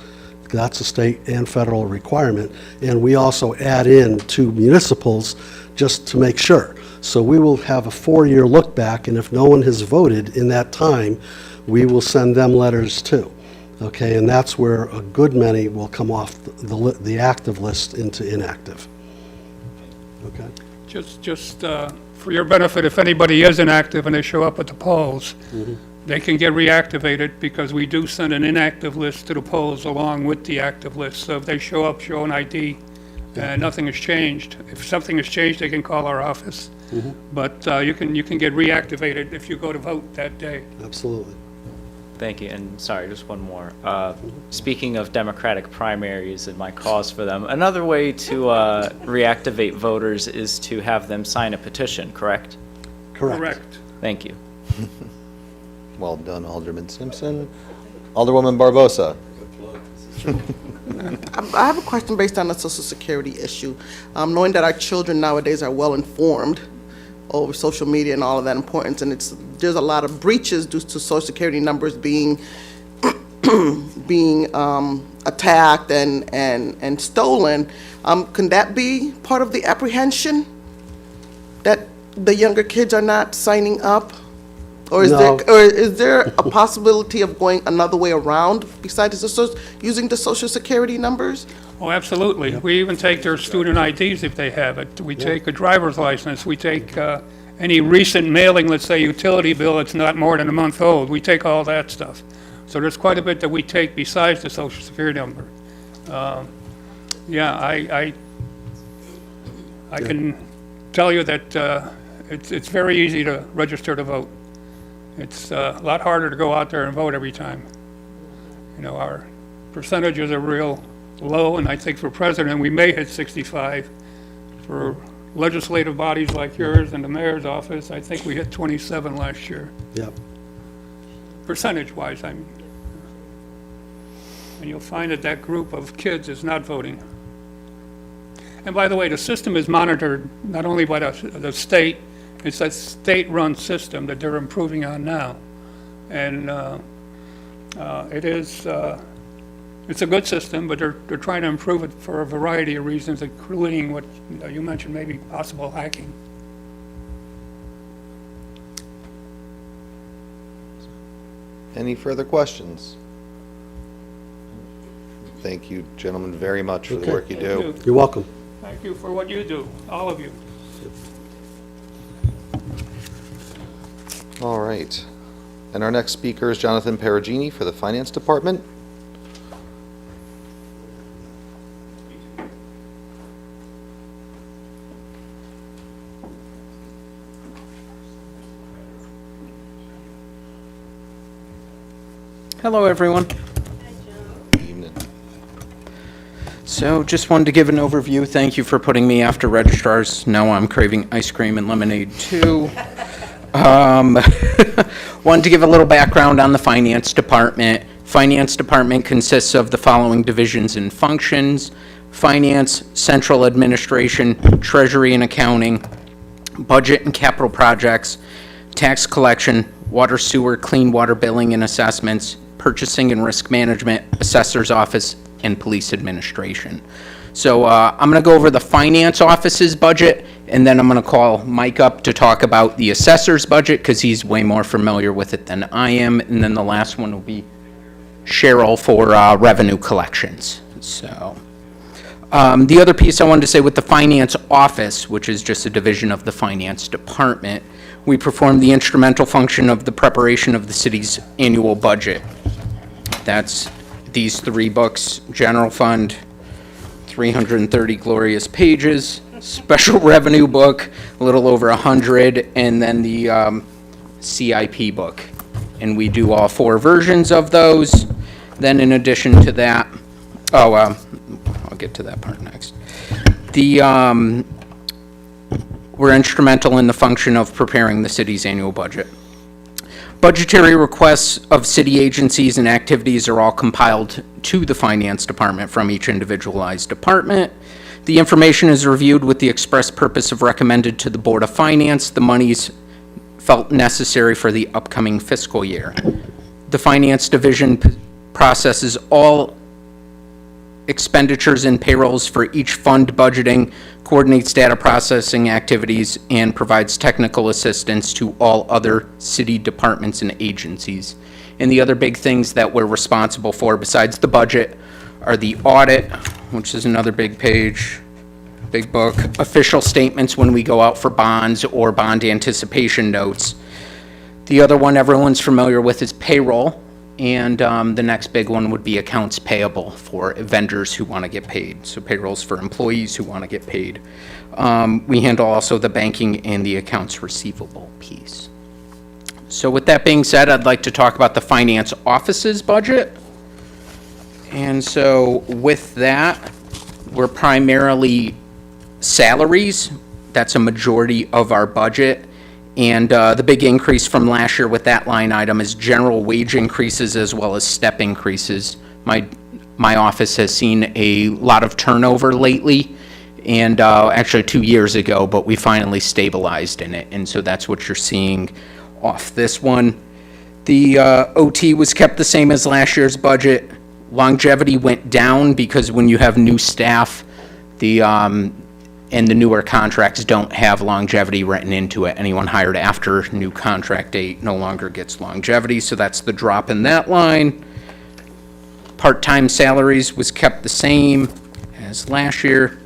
That's a state and federal requirement. And we also add in 2 municipals just to make sure. So we will have a 4-year look back, and if no one has voted in that time, we will send them letters too. Okay, and that's where a good many will come off the active list into inactive. Okay. Just for your benefit, if anybody is inactive and they show up at the polls, they can get reactivated, because we do send an inactive list to the polls along with the active list. So if they show up, show an ID, and nothing has changed. If something has changed, they can call our office. But you can get reactivated if you go to vote that day. Absolutely. Thank you, and sorry, just one more. Speaking of Democratic primaries and my cause for them, another way to reactivate voters is to have them sign a petition, correct? Correct. Thank you. Well done, Alderman Simpson. Alderwoman Barbosa. I have a question based on the Social Security issue. Knowing that our children nowadays are well informed, over social media and all of that importance, and there's a lot of breaches due to social security numbers being attacked and stolen. Can that be part of the apprehension, that the younger kids are not signing up? Or is No. there a possibility of going another way around besides using the social security numbers? Oh, absolutely. We even take their student IDs if they have it. We take a driver's license. We take any recent mailing, let's say utility bill that's not more than a month old. We take all that stuff. So there's quite a bit that we take besides the social security number. Yeah, I can tell you that it's very easy to register to vote. It's a lot harder to go out there and vote every time. You know, our percentages are real low, and I think for president, we may hit 65. For legislative bodies like yours and the mayor's office, I think we hit 27 last year, Yep. percentage-wise, I mean. And you'll find that that group of kids is not voting. And by the way, the system is monitored not only by the state, it's a state-run system that they're improving on now. And it's a good system, but they're trying to improve it for a variety of reasons, including what you mentioned, maybe possible hacking. Any further questions? Thank you, gentlemen, very much for the Okay. work you do. Thank you. You're welcome. Thank you for what you do, all of you. All right. And our next speaker is Jonathan Perugini for the Finance Department. Hello, everyone. Evening. So just wanted to give an overview. Thank you for putting me after registrars. Now I'm craving ice cream and lemonade, too. Wanted to give a little background on the Finance Department. Finance Department consists of the following divisions and functions: Finance, Central Administration, Treasury and Accounting, Budget and Capital Projects, Tax Collection, Water Sewer, Clean Water Billing and Assessments, Purchasing and Risk Management, Assessor's Office, and Police Administration. So I'm going to go over the Finance Office's budget, and then I'm going to call Mike up to talk about the Assessor's budget, because he's way more familiar with it than I am, and then the last one will be Cheryl for revenue collections. So the other piece I wanted to say with the Finance Office, which is just a division of the Finance Department, we perform the instrumental function of the preparation of the city's annual budget. That's these three books: General Fund, 330 glorious pages, Special Revenue Book, a little over 100, and then the CIP book. And we do all four versions of those. Then in addition to that, I'll get to that part next. We're instrumental in the function of preparing the city's annual budget. Budgetary requests of city agencies and activities are all compiled to the Finance Department from each individualized department. The information is reviewed with the express purpose of recommended to the Board of Finance the monies felt necessary for the upcoming fiscal year. The Finance Division processes all expenditures and payrolls for each fund budgeting, coordinates data processing activities, and provides technical assistance to all other city departments and agencies. And the other big things that we're responsible for besides the budget are the audit, which is another big page, big book, official statements when we go out for bonds or bond anticipation notes. The other one everyone's familiar with is payroll. And the next big one would be accounts payable for vendors who want to get paid. So payrolls for employees who want to get paid. We handle also the banking and the accounts receivable piece. So with that being said, I'd like to talk about the Finance Office's budget. And so with that, we're primarily salaries. That's a majority of our budget. And the big increase from last year with that line item is general wage increases as well as step increases. My office has seen a lot of turnover lately, and actually 2 years ago, but we finally stabilized in it, and so that's what you're seeing off this one. The OT was kept the same as last year's budget. Longevity went down because when you have new staff, and the newer contracts don't have longevity written into it. Anyone hired after new contract date no longer gets longevity, so that's the drop in that line. Part-time salaries was kept the same as last year.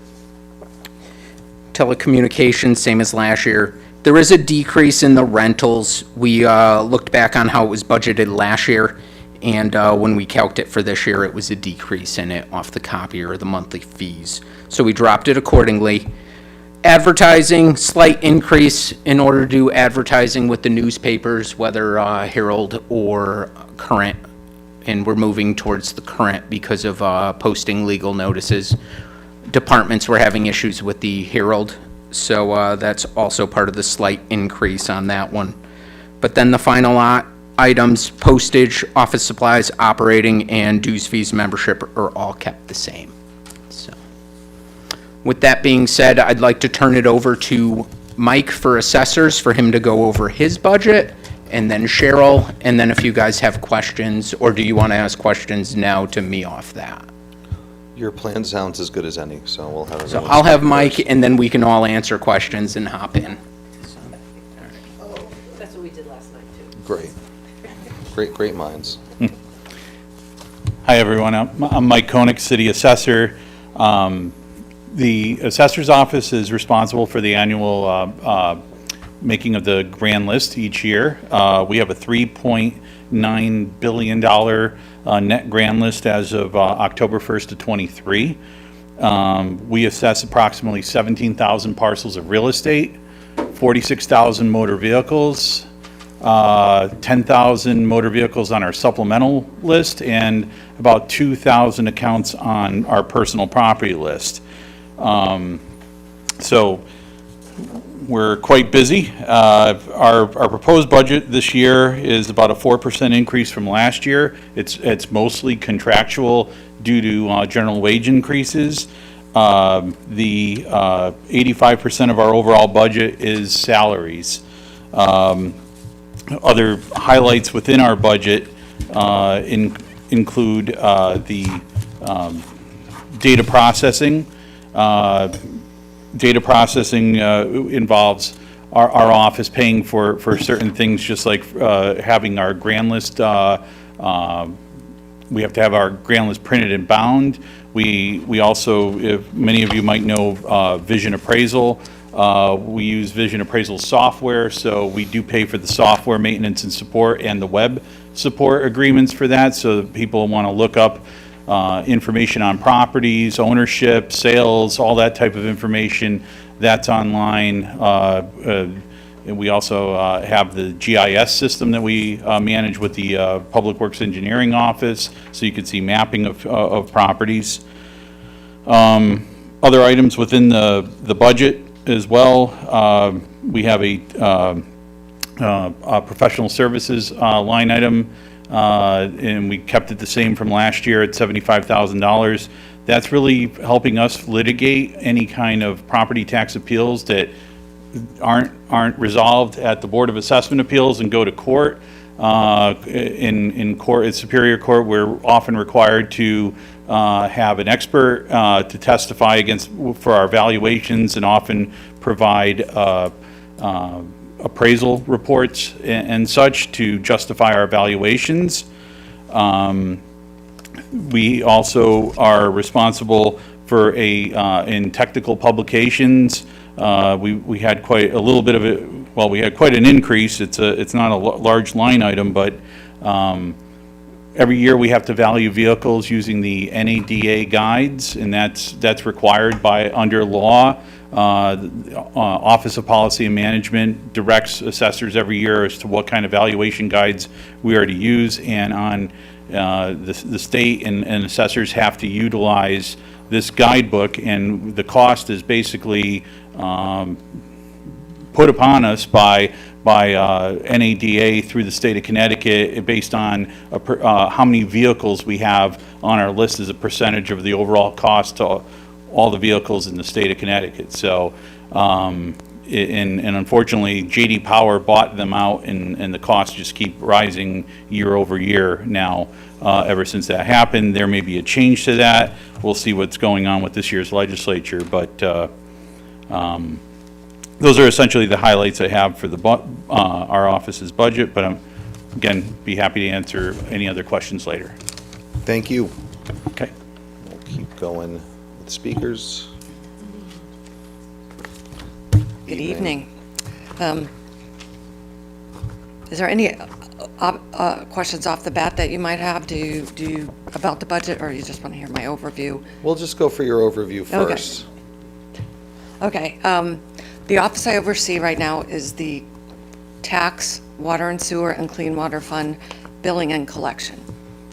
Telecommunications, same as last year. There is a decrease in the rentals. We looked back on how it was budgeted last year, and when we calced it for this year, it was a decrease in it off the copier, the monthly fees. So we dropped it accordingly. Advertising, slight increase in order to do advertising with the newspapers, whether Herald or Current, and we're moving towards the Current because of posting legal notices. Departments were having issues with the Herald, so that's also part of the slight increase on that one. But then the final items, postage, office supplies, operating, and dues, fees, membership are all kept the same. So, with that being said, I'd like to turn it over to Mike for assessors, for him to go over his budget, and then Cheryl, and then if you guys have questions, or do you want to ask questions now to me off that? Your plan sounds as good as any, so we'll have So everyone I'll have speak Mike, first. and then we can all answer questions and hop in. That's what we did last night, too. Great minds. Hi, everyone. I'm Mike Koenig, City Assessor. The Assessor's Office is responsible for the annual making of the grand list each year. We have a $3.9 billion net grand list as of October 1st of '23. We assess approximately 17,000 parcels of real estate, 46,000 motor vehicles, 10,000 motor vehicles on our supplemental list, and about 2,000 accounts on our personal property list. So we're quite busy. Our proposed budget this year is about a 4% increase from last year. It's mostly contractual due to general wage increases. The 85% of our overall budget is salaries. Other highlights within our budget include the data processing. Data processing involves our office paying for certain things, just like having our grand list. We have to have our grand list printed and bound. We also, if many of you might know, Vision Appraisal. We use Vision Appraisal software, so we do pay for the software maintenance and support and the web support agreements for that. So that people want to look up information on properties, ownership, sales, all that type of information, that's online. And we also have the GIS system that we manage with the Public Works Engineering Office, so you can see mapping of properties. Other items within the budget as well, we have a professional services line item, and we kept it the same from last year at $75,000. That's really helping us litigate any kind of property tax appeals that aren't resolved at the Board of Assessment Appeals and go to court. In court, at Superior Court, we're often required to have an expert to testify for our valuations, and often provide appraisal reports and such to justify our valuations. We also are responsible for in technical publications. We had quite a little bit of it. Well, we had quite an increase. It's not a large line item, but every year we have to value vehicles using the NADA guides, and that's required by under law. Office of Policy and Management directs assessors every year as to what kind of valuation guides we are to use, and on the state and assessors have to utilize this guidebook, and the cost is basically put upon us by NADA through the state of Connecticut based on how many vehicles we have on our list as a percentage of the overall cost to all the vehicles in the state of Connecticut. So, and unfortunately, J.D. Power bought them out, and the costs just keep rising year over year now. Ever since that happened, there may be a change to that. We'll see what's going on with this year's legislature, but those are essentially the highlights I have for our office's budget, but again, be happy to answer any other questions later. Thank you. Okay. We'll keep going with speakers. Good evening. Is there any questions off the bat that you might have about the budget, or you just want to hear my overview? We'll just go for your overview first. Okay. The office I oversee right now is the tax, water and sewer, and clean water fund billing and collection.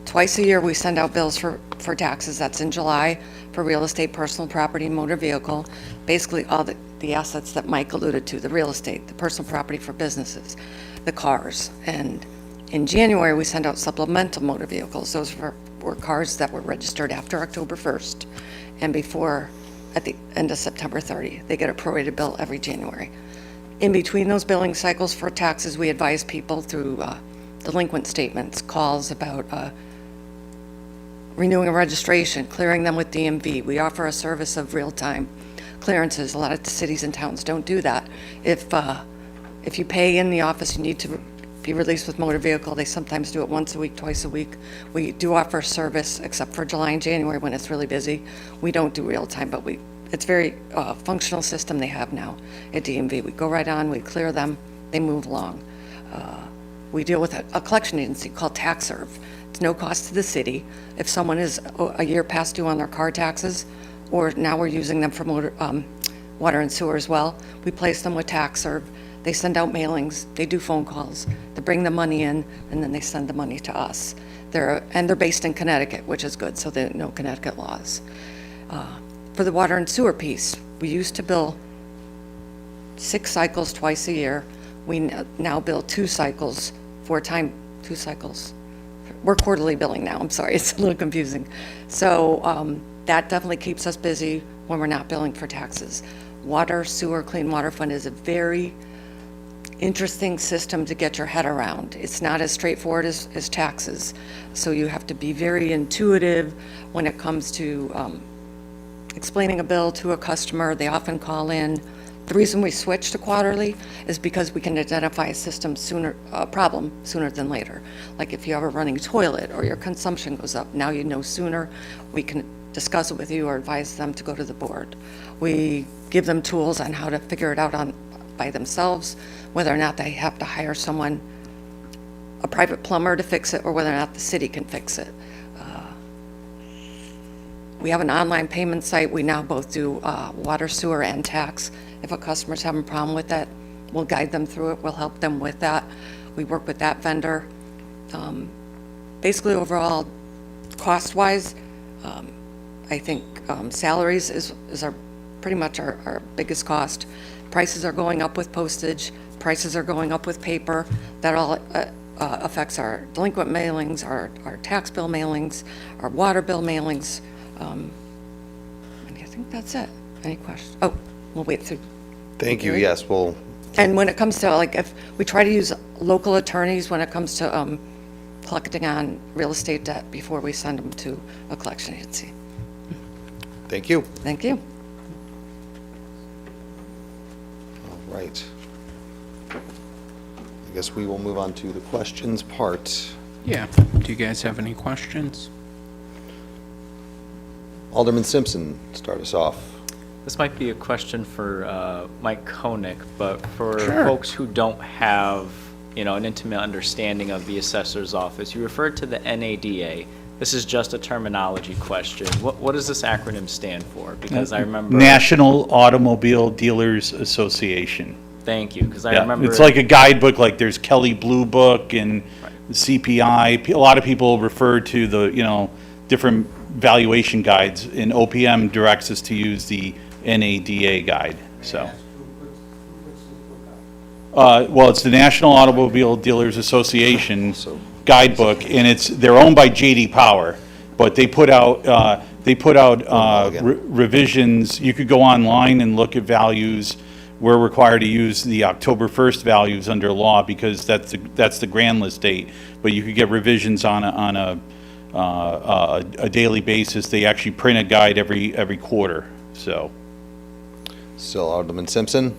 Twice a year, we send out bills for taxes. That's in July for real estate, personal property, and motor vehicle. Basically, all the assets that Mike alluded to, the real estate, the personal property for businesses, the cars. And in January, we send out supplemental motor vehicles. Those were cars that were registered after October 1st and before, at the end of September 30. They get a prorated bill every January. In between those billing cycles for taxes, we advise people through delinquent statements, calls about renewing a registration, clearing them with DMV. We offer a service of real-time clearances. A lot of cities and towns don't do that. If you pay in the office, you need to be released with motor vehicle. They sometimes do it once a week, twice a week. We do offer service, except for July and January when it's really busy. We don't do real-time, but it's very functional system they have now at DMV. We go right on, we clear them, they move along. We deal with a collection agency called TaxServe. It's no cost to the city. If someone is a year past due on their car taxes, or now we're using them for water and sewer as well, we place them with TaxServe. They send out mailings, they do phone calls, they bring the money in, and then they send the money to us. They're based in Connecticut, which is good, so they know Connecticut laws. For the water and sewer piece, we used to bill 6 cycles twice a year. We now bill 2 cycles, 2 cycles. We're quarterly billing now, I'm sorry, it's a little confusing. So that definitely keeps us busy when we're not billing for taxes. Water, sewer, clean water fund is a very interesting system to get your head around. It's not as straightforward as taxes, so you have to be very intuitive when it comes to explaining a bill to a customer. They often call in. The reason we switch to quarterly is because we can identify a problem sooner than later. Like if you have a running toilet or your consumption goes up, now you know sooner. We can discuss it with you or advise them to go to the board. We give them tools on how to figure it out by themselves, whether or not they have to hire someone, a private plumber to fix it, or whether or not the city can fix it. We have an online payment site. We now both do water, sewer, and tax. If a customer's having a problem with that, we'll guide them through it. We'll help them with that. We work with that vendor. Basically, overall, cost-wise, I think salaries is pretty much our biggest cost. Prices are going up with postage. Prices are going up with paper. That all affects our delinquent mailings, our tax bill mailings, our water bill mailings. And I think that's it. Any questions? Oh, we'll wait through. Thank you, yes, we'll. And when it comes to, like, if we try to use local attorneys when it comes to collecting on real estate debt before we send them to a collection agency. Thank you. Thank you. All right. I guess we will move on to the questions part. Yeah, do you guys have any questions? Alderman Simpson, start us off. This might be a question for Mike Koenig, but for Sure. folks who don't have, an intimate understanding of the assessor's office, you referred to the NADA. This is just a terminology question. What does this acronym stand for? Because I remember... National Automobile Dealers Association. Thank you, because I Yeah, remember... it's like a guidebook, like there's Kelly Blue Book and the CPI. A lot of people refer to the, different valuation guides, and OPM directs us to use the NADA guide, so. Well, it's the National Automobile Dealers Association guidebook, and they're owned by J.D. Power, but they put out, they put out again. revisions. You could go online and look at values. We're required to use the October 1st values under law because that's the grand list date. But you could get revisions on a daily basis. They actually print a guide every quarter, so. Still Alderman Simpson,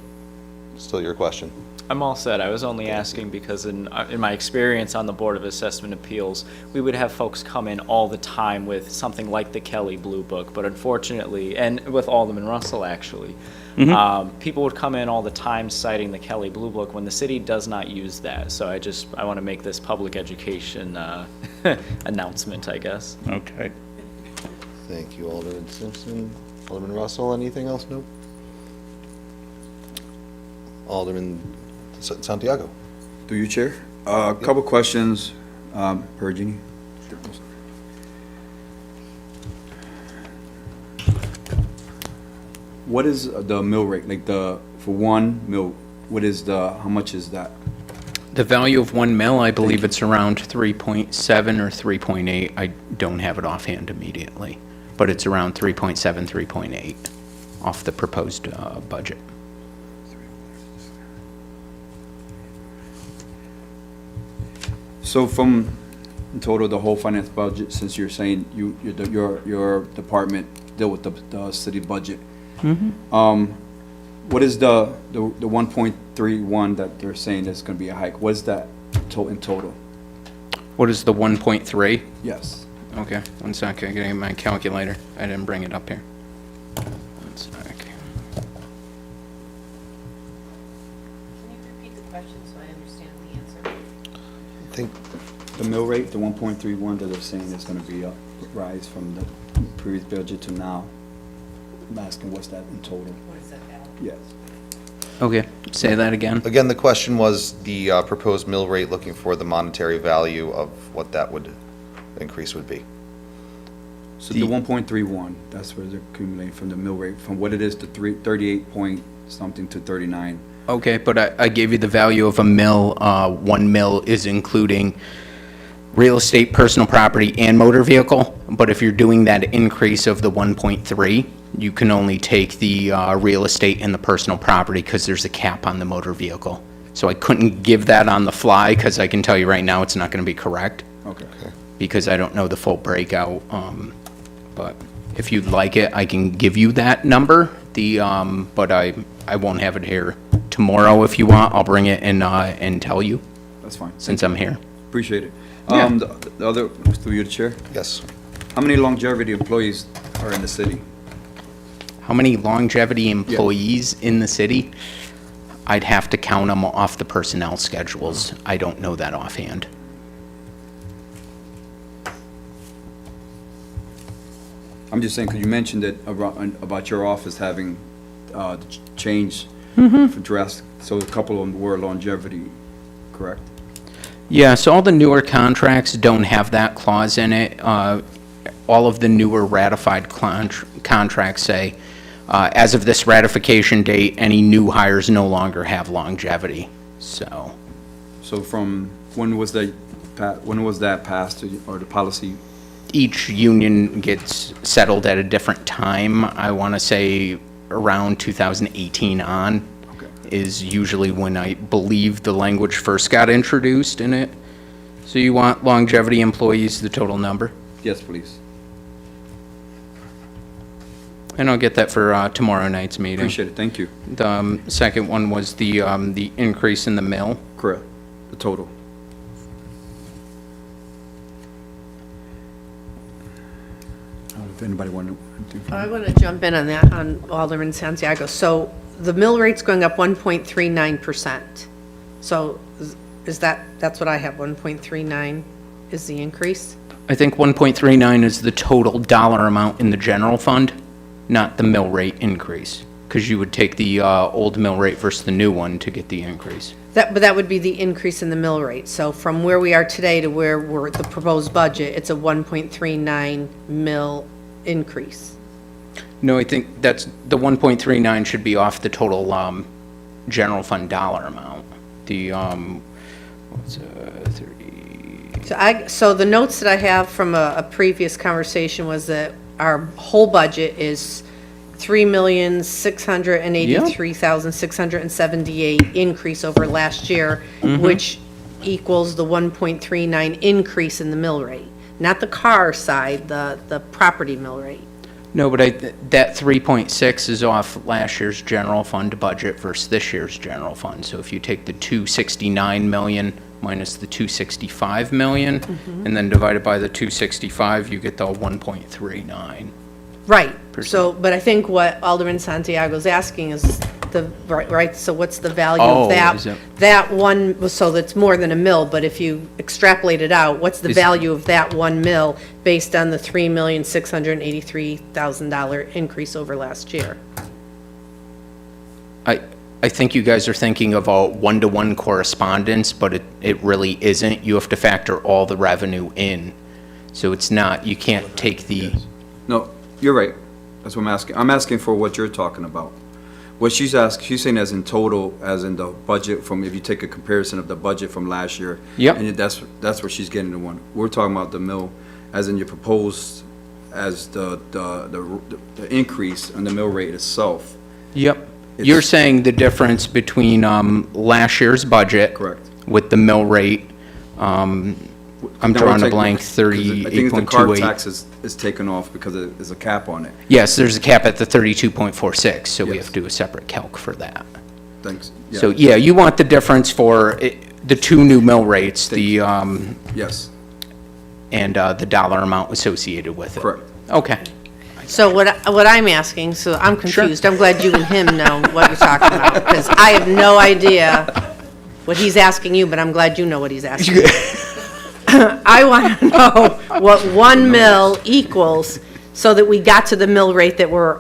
still your question. I'm all set. I was only asking because in my experience on the Board of Assessment Appeals, we would have folks come in all the time with something like the Kelly Blue Book, but unfortunately, and with Alderman Russell actually, people would come in all the time citing the Kelly Blue Book when the city does not use that. So I want to make this public education announcement, I guess. Okay. Thank you, Alderman Simpson. Alderman Russell, anything else? Nope. Alderman Santiago. Through you, Chair. A couple questions, per Jeannie. What is the mill rate, like for one mill, how much is that? The value of 1 mil, I believe it's around 3.7 or 3.8. I don't have it offhand immediately, but it's around 3.7, 3.8 off the proposed budget. So from in total, the whole finance budget, since you're saying your department deal with the city budget, what is the 1.31 that they're saying that's going to be a hike? What is that in total? What is the 1.3? Yes. Okay, 1 second, I'm getting my calculator. I didn't bring it up here. 1 sec. Can you repeat the question so I understand the answer? I think The mill rate, the 1.31 that they're saying is going to be a rise from the previous budget to now. I'm asking what's that in total? What is that value? Yes. Okay, say that again. Again, the question was the proposed mill rate, looking for the monetary value of what that increase would be. So the 1.31, that's where they're accumulating from the mill rate, from what it is to 38 point something to 39. Okay, but I gave you the value of a mil. 1 mil is including real estate, personal property, and motor vehicle. But if you're doing that increase of the 1.3, you can only take the real estate and the personal property because there's a cap on the motor vehicle. So I couldn't give that on the fly because I can tell you right now it's not going to be correct. Okay. Because I don't know the full breakout. But if you'd like it, I can give you that number. But I won't have it here tomorrow. If you want, I'll bring it and tell you. That's fine. Since I'm here. Appreciate it. Yeah. The other, through you, the Chair? Yes. How many longevity employees are in the city? How many longevity employees in the city? I'd have to count them off the personnel schedules. I don't know that offhand. I'm just saying, because you mentioned it about your office having changed for drastic, so a couple of them were longevity, correct? Yeah, so all the newer contracts don't have that clause in it. All of the newer ratified contracts say, as of this ratification date, any new hires no longer have longevity, so. So from, when was that passed, or the policy? Each union gets settled at a different time. I want to say around 2018 on is usually when I believe the language first got introduced in it. So you want longevity employees, the total number? Yes, please. And I'll get that for tomorrow night's meeting. Appreciate it, thank you. The second one was the increase in the mill. Correct, the total. If anybody wanted to. I want to jump in on that, on Alderman Santiago. So the mill rate's going up 1.39%. So that's what I have, 1.39 is the increase? I think 1.39 is the total dollar amount in the general fund, not the mill rate increase, because you would take the old mill rate versus the new one to get the increase. But that would be the increase in the mill rate. So from where we are today to where we're the proposed budget, it's a 1.39 mill increase. No, I think that's, the 1.39 should be off the total general fund dollar amount. The, what's 30? So the notes that I have from a previous conversation was that our whole budget is $3,683,678 increase over last year, which equals the 1.39 increase in the mill rate. Not the car side, the property mill rate. No, but that 3.6 is off last year's general fund budget versus this year's general fund. So if you take the 269 million minus the 265 million, and then divide it by the 265, you get the 1.39. Right, so, but I think what Alderman Santiago's asking is right, so what's the value of is it- that one, so that's more than a mill, but if you extrapolate it out, what's the value of that 1 mill based on the $3,683,000 increase over last year? I think you guys are thinking of a one-to-one correspondence, but it really isn't. You have to factor all the revenue in. So it's not, you can't take the, No, you're right. That's what I'm asking. I'm asking for what you're talking about. What she's saying as in total, as in the budget from, if you take a comparison of the budget from last year. Yep. And that's where she's getting the one. We're talking about the mill, as in your proposed, as the increase on the mill rate itself. yep. You're saying the difference between last year's budget. Correct. With the mill rate, I'm drawing a blank, I think the car 38.28. tax is taken off because there's a cap on it. Yes, there's a cap at the 32.46, so we Yes. have to do a separate calc for that. Thanks. So, yeah, you want the difference for the two new mill rates, the, Yes, and the dollar amount associated with it. correct. Okay. So what I'm asking, so I'm confused, I'm glad you and him know what you're talking about, because I have no idea what he's asking you, but I'm glad you know what he's asking me. I want to know what 1 mill equals, so that we got to the mill rate that we're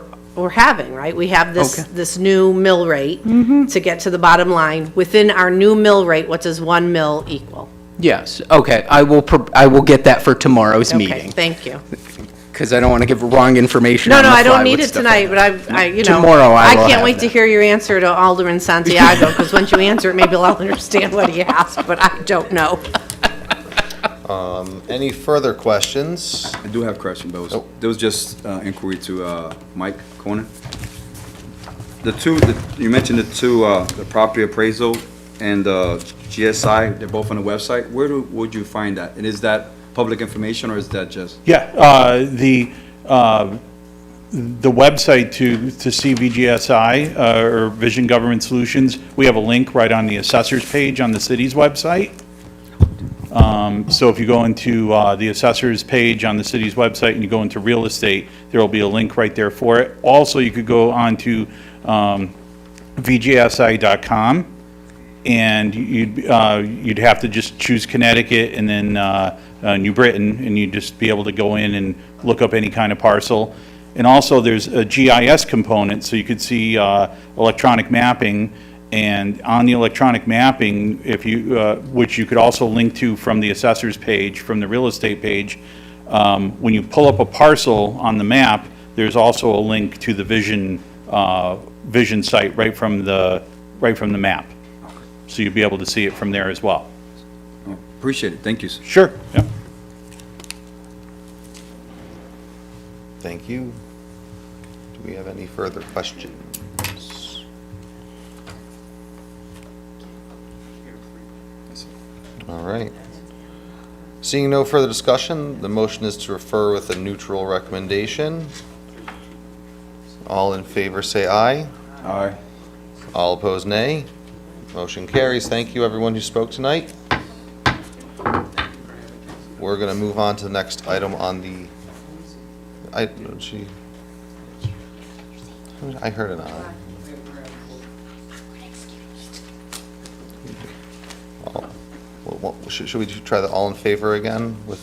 having, right? We have this new mill rate to get to the bottom line. Within our new mill rate, what does 1 mill equal? Yes, okay, I will get that for tomorrow's Okay, meeting, thank you. because I don't want to give wrong information No, on no, the I fly don't need with it stuff tonight, like but that. I you know. Tomorrow I will can't have wait to that. hear your answer to Alderman Santiago, because once you answer it, maybe I'll understand what he asked, but I don't know. Any further questions? I do have a question, but Oh. there was just inquiry to Mike Cronin. You mentioned the two, the property appraisal and GSI, they're both on the website. Would you find that? And is that public information, or is that just? Yeah, the website to see VGSI, or Vision Government Solutions, we have a link right on the assessor's page on the city's website. So if you go into the assessor's page on the city's website and you go into real estate, there will be a link right there for it. Also, you could go on to VGSI.com, and you'd have to just choose Connecticut and then New Britain, and you'd just be able to go in and look up any kind of parcel. And also, there's a GIS component, so you could see electronic mapping. And on the electronic mapping, if you, which you could also link to from the assessor's page, from the real estate page, when you pull up a parcel on the map, there's also a link to the Vision site right from the map. So you'll be able to see it from there as well. Oh, appreciate it. Thank you, sir. Sure. Yeah. Thank you. Do we have any further questions? All right. Seeing no further discussion, the motion is to refer with a neutral recommendation. All in favor say aye. Aye. All opposed, nay. Motion carries. Thank you, everyone who spoke tonight. We're going to move on to the next item on the, I heard it on. Should we try the all in favor again with?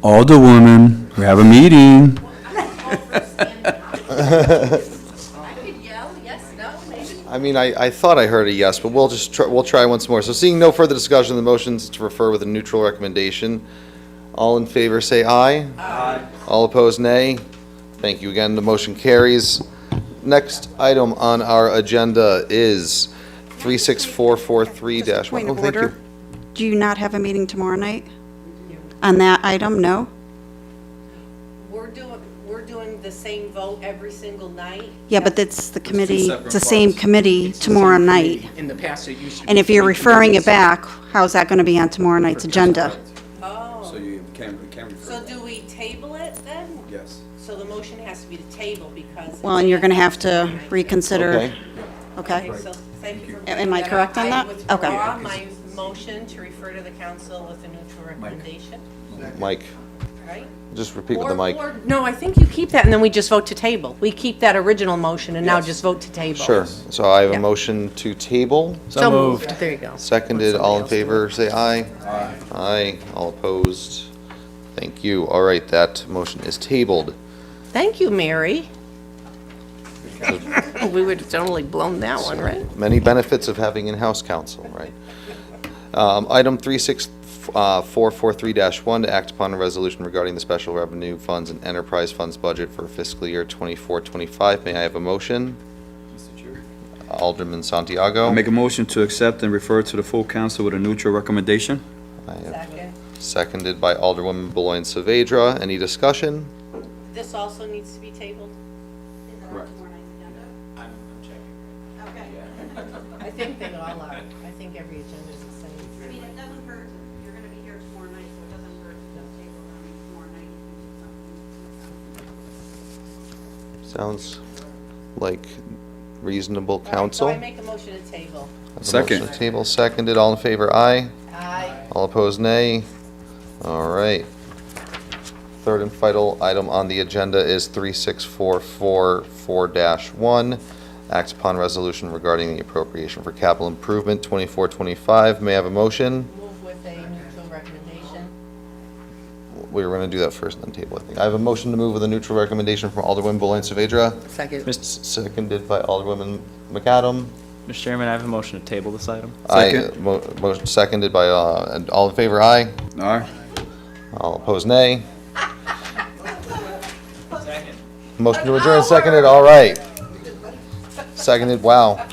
Alderwoman, we have a meeting. I mean, I thought I heard a yes, but we'll just try, we'll try once more. So seeing no further discussion, the motion's to refer with a neutral recommendation. All in favor say aye. Aye. All opposed, nay. Thank you again. The motion carries. Next item on our agenda is 36443-1. Point Oh, of thank you. order. Do you not have a meeting tomorrow night? On that item, no? We're doing the same vote every single night. Yeah, but it's the committee, separate it's the same parts. committee tomorrow night. In the past, it used to be. And if you're 3 referring it committees. back, how's that going to be on tomorrow night's agenda? So you can't refer. So do we table it then? Yes. So the motion has to be to table because. Well, and you're going to have to reconsider. Okay. Okay? Okay, so thank you for. Am I bringing correct on that? up. I Okay. withdraw my motion to refer to the council with a neutral recommendation, Mike, right? just repeat with the mic. No, I think you keep that and then we just vote to table. We keep that original motion and now Yes. just vote to table. Sure. So I have a Yeah. motion to table. So moved. There you go. Seconded, all in favor, say aye. Aye. Aye, all opposed. Thank you. All right, that motion is tabled. Thank you, Mary. We would have totally blown that one, right? Many benefits of having in-house counsel, right? Item 36443-1, to act upon a resolution regarding the special revenue funds and enterprise funds budget for fiscal year 24-25. May I have a motion? Mr. Chair. Alderman Santiago. I'll make a motion to accept and refer to the full council with a neutral recommendation. I have Second. seconded by Alderwoman Beloin Saavedra. Any discussion? This also needs to be tabled? Correct. I think they all are. I think every agenda is the same. I mean, it doesn't hurt, you're going to be here tomorrow night, so it doesn't hurt to table them tomorrow night. Sounds like reasonable So counsel. I make a motion to table. I have a Second. motion to table, seconded. All in favor, aye. Aye. All opposed, nay. All right. Third and final item on the agenda is 36444-1. Act upon resolution regarding the appropriation for capital improvement 24-25. May I have a motion? Move with a neutral recommendation. We were going to do that first and then table, I think. I have a motion to move with a neutral recommendation from Alderwoman Beloin Saavedra, Second. seconded by Alderwoman McAdam. Mr. Chairman, I have a motion to table this item. Second. Motion seconded by, and all in favor, aye. Aye. All opposed, nay. Motion to adjourn, seconded, all right. Seconded, wow.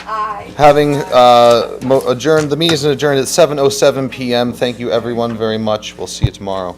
Aye. Having adjourned, the meeting is adjourned at 7:07 PM. Thank you, everyone, very much. We'll see you tomorrow.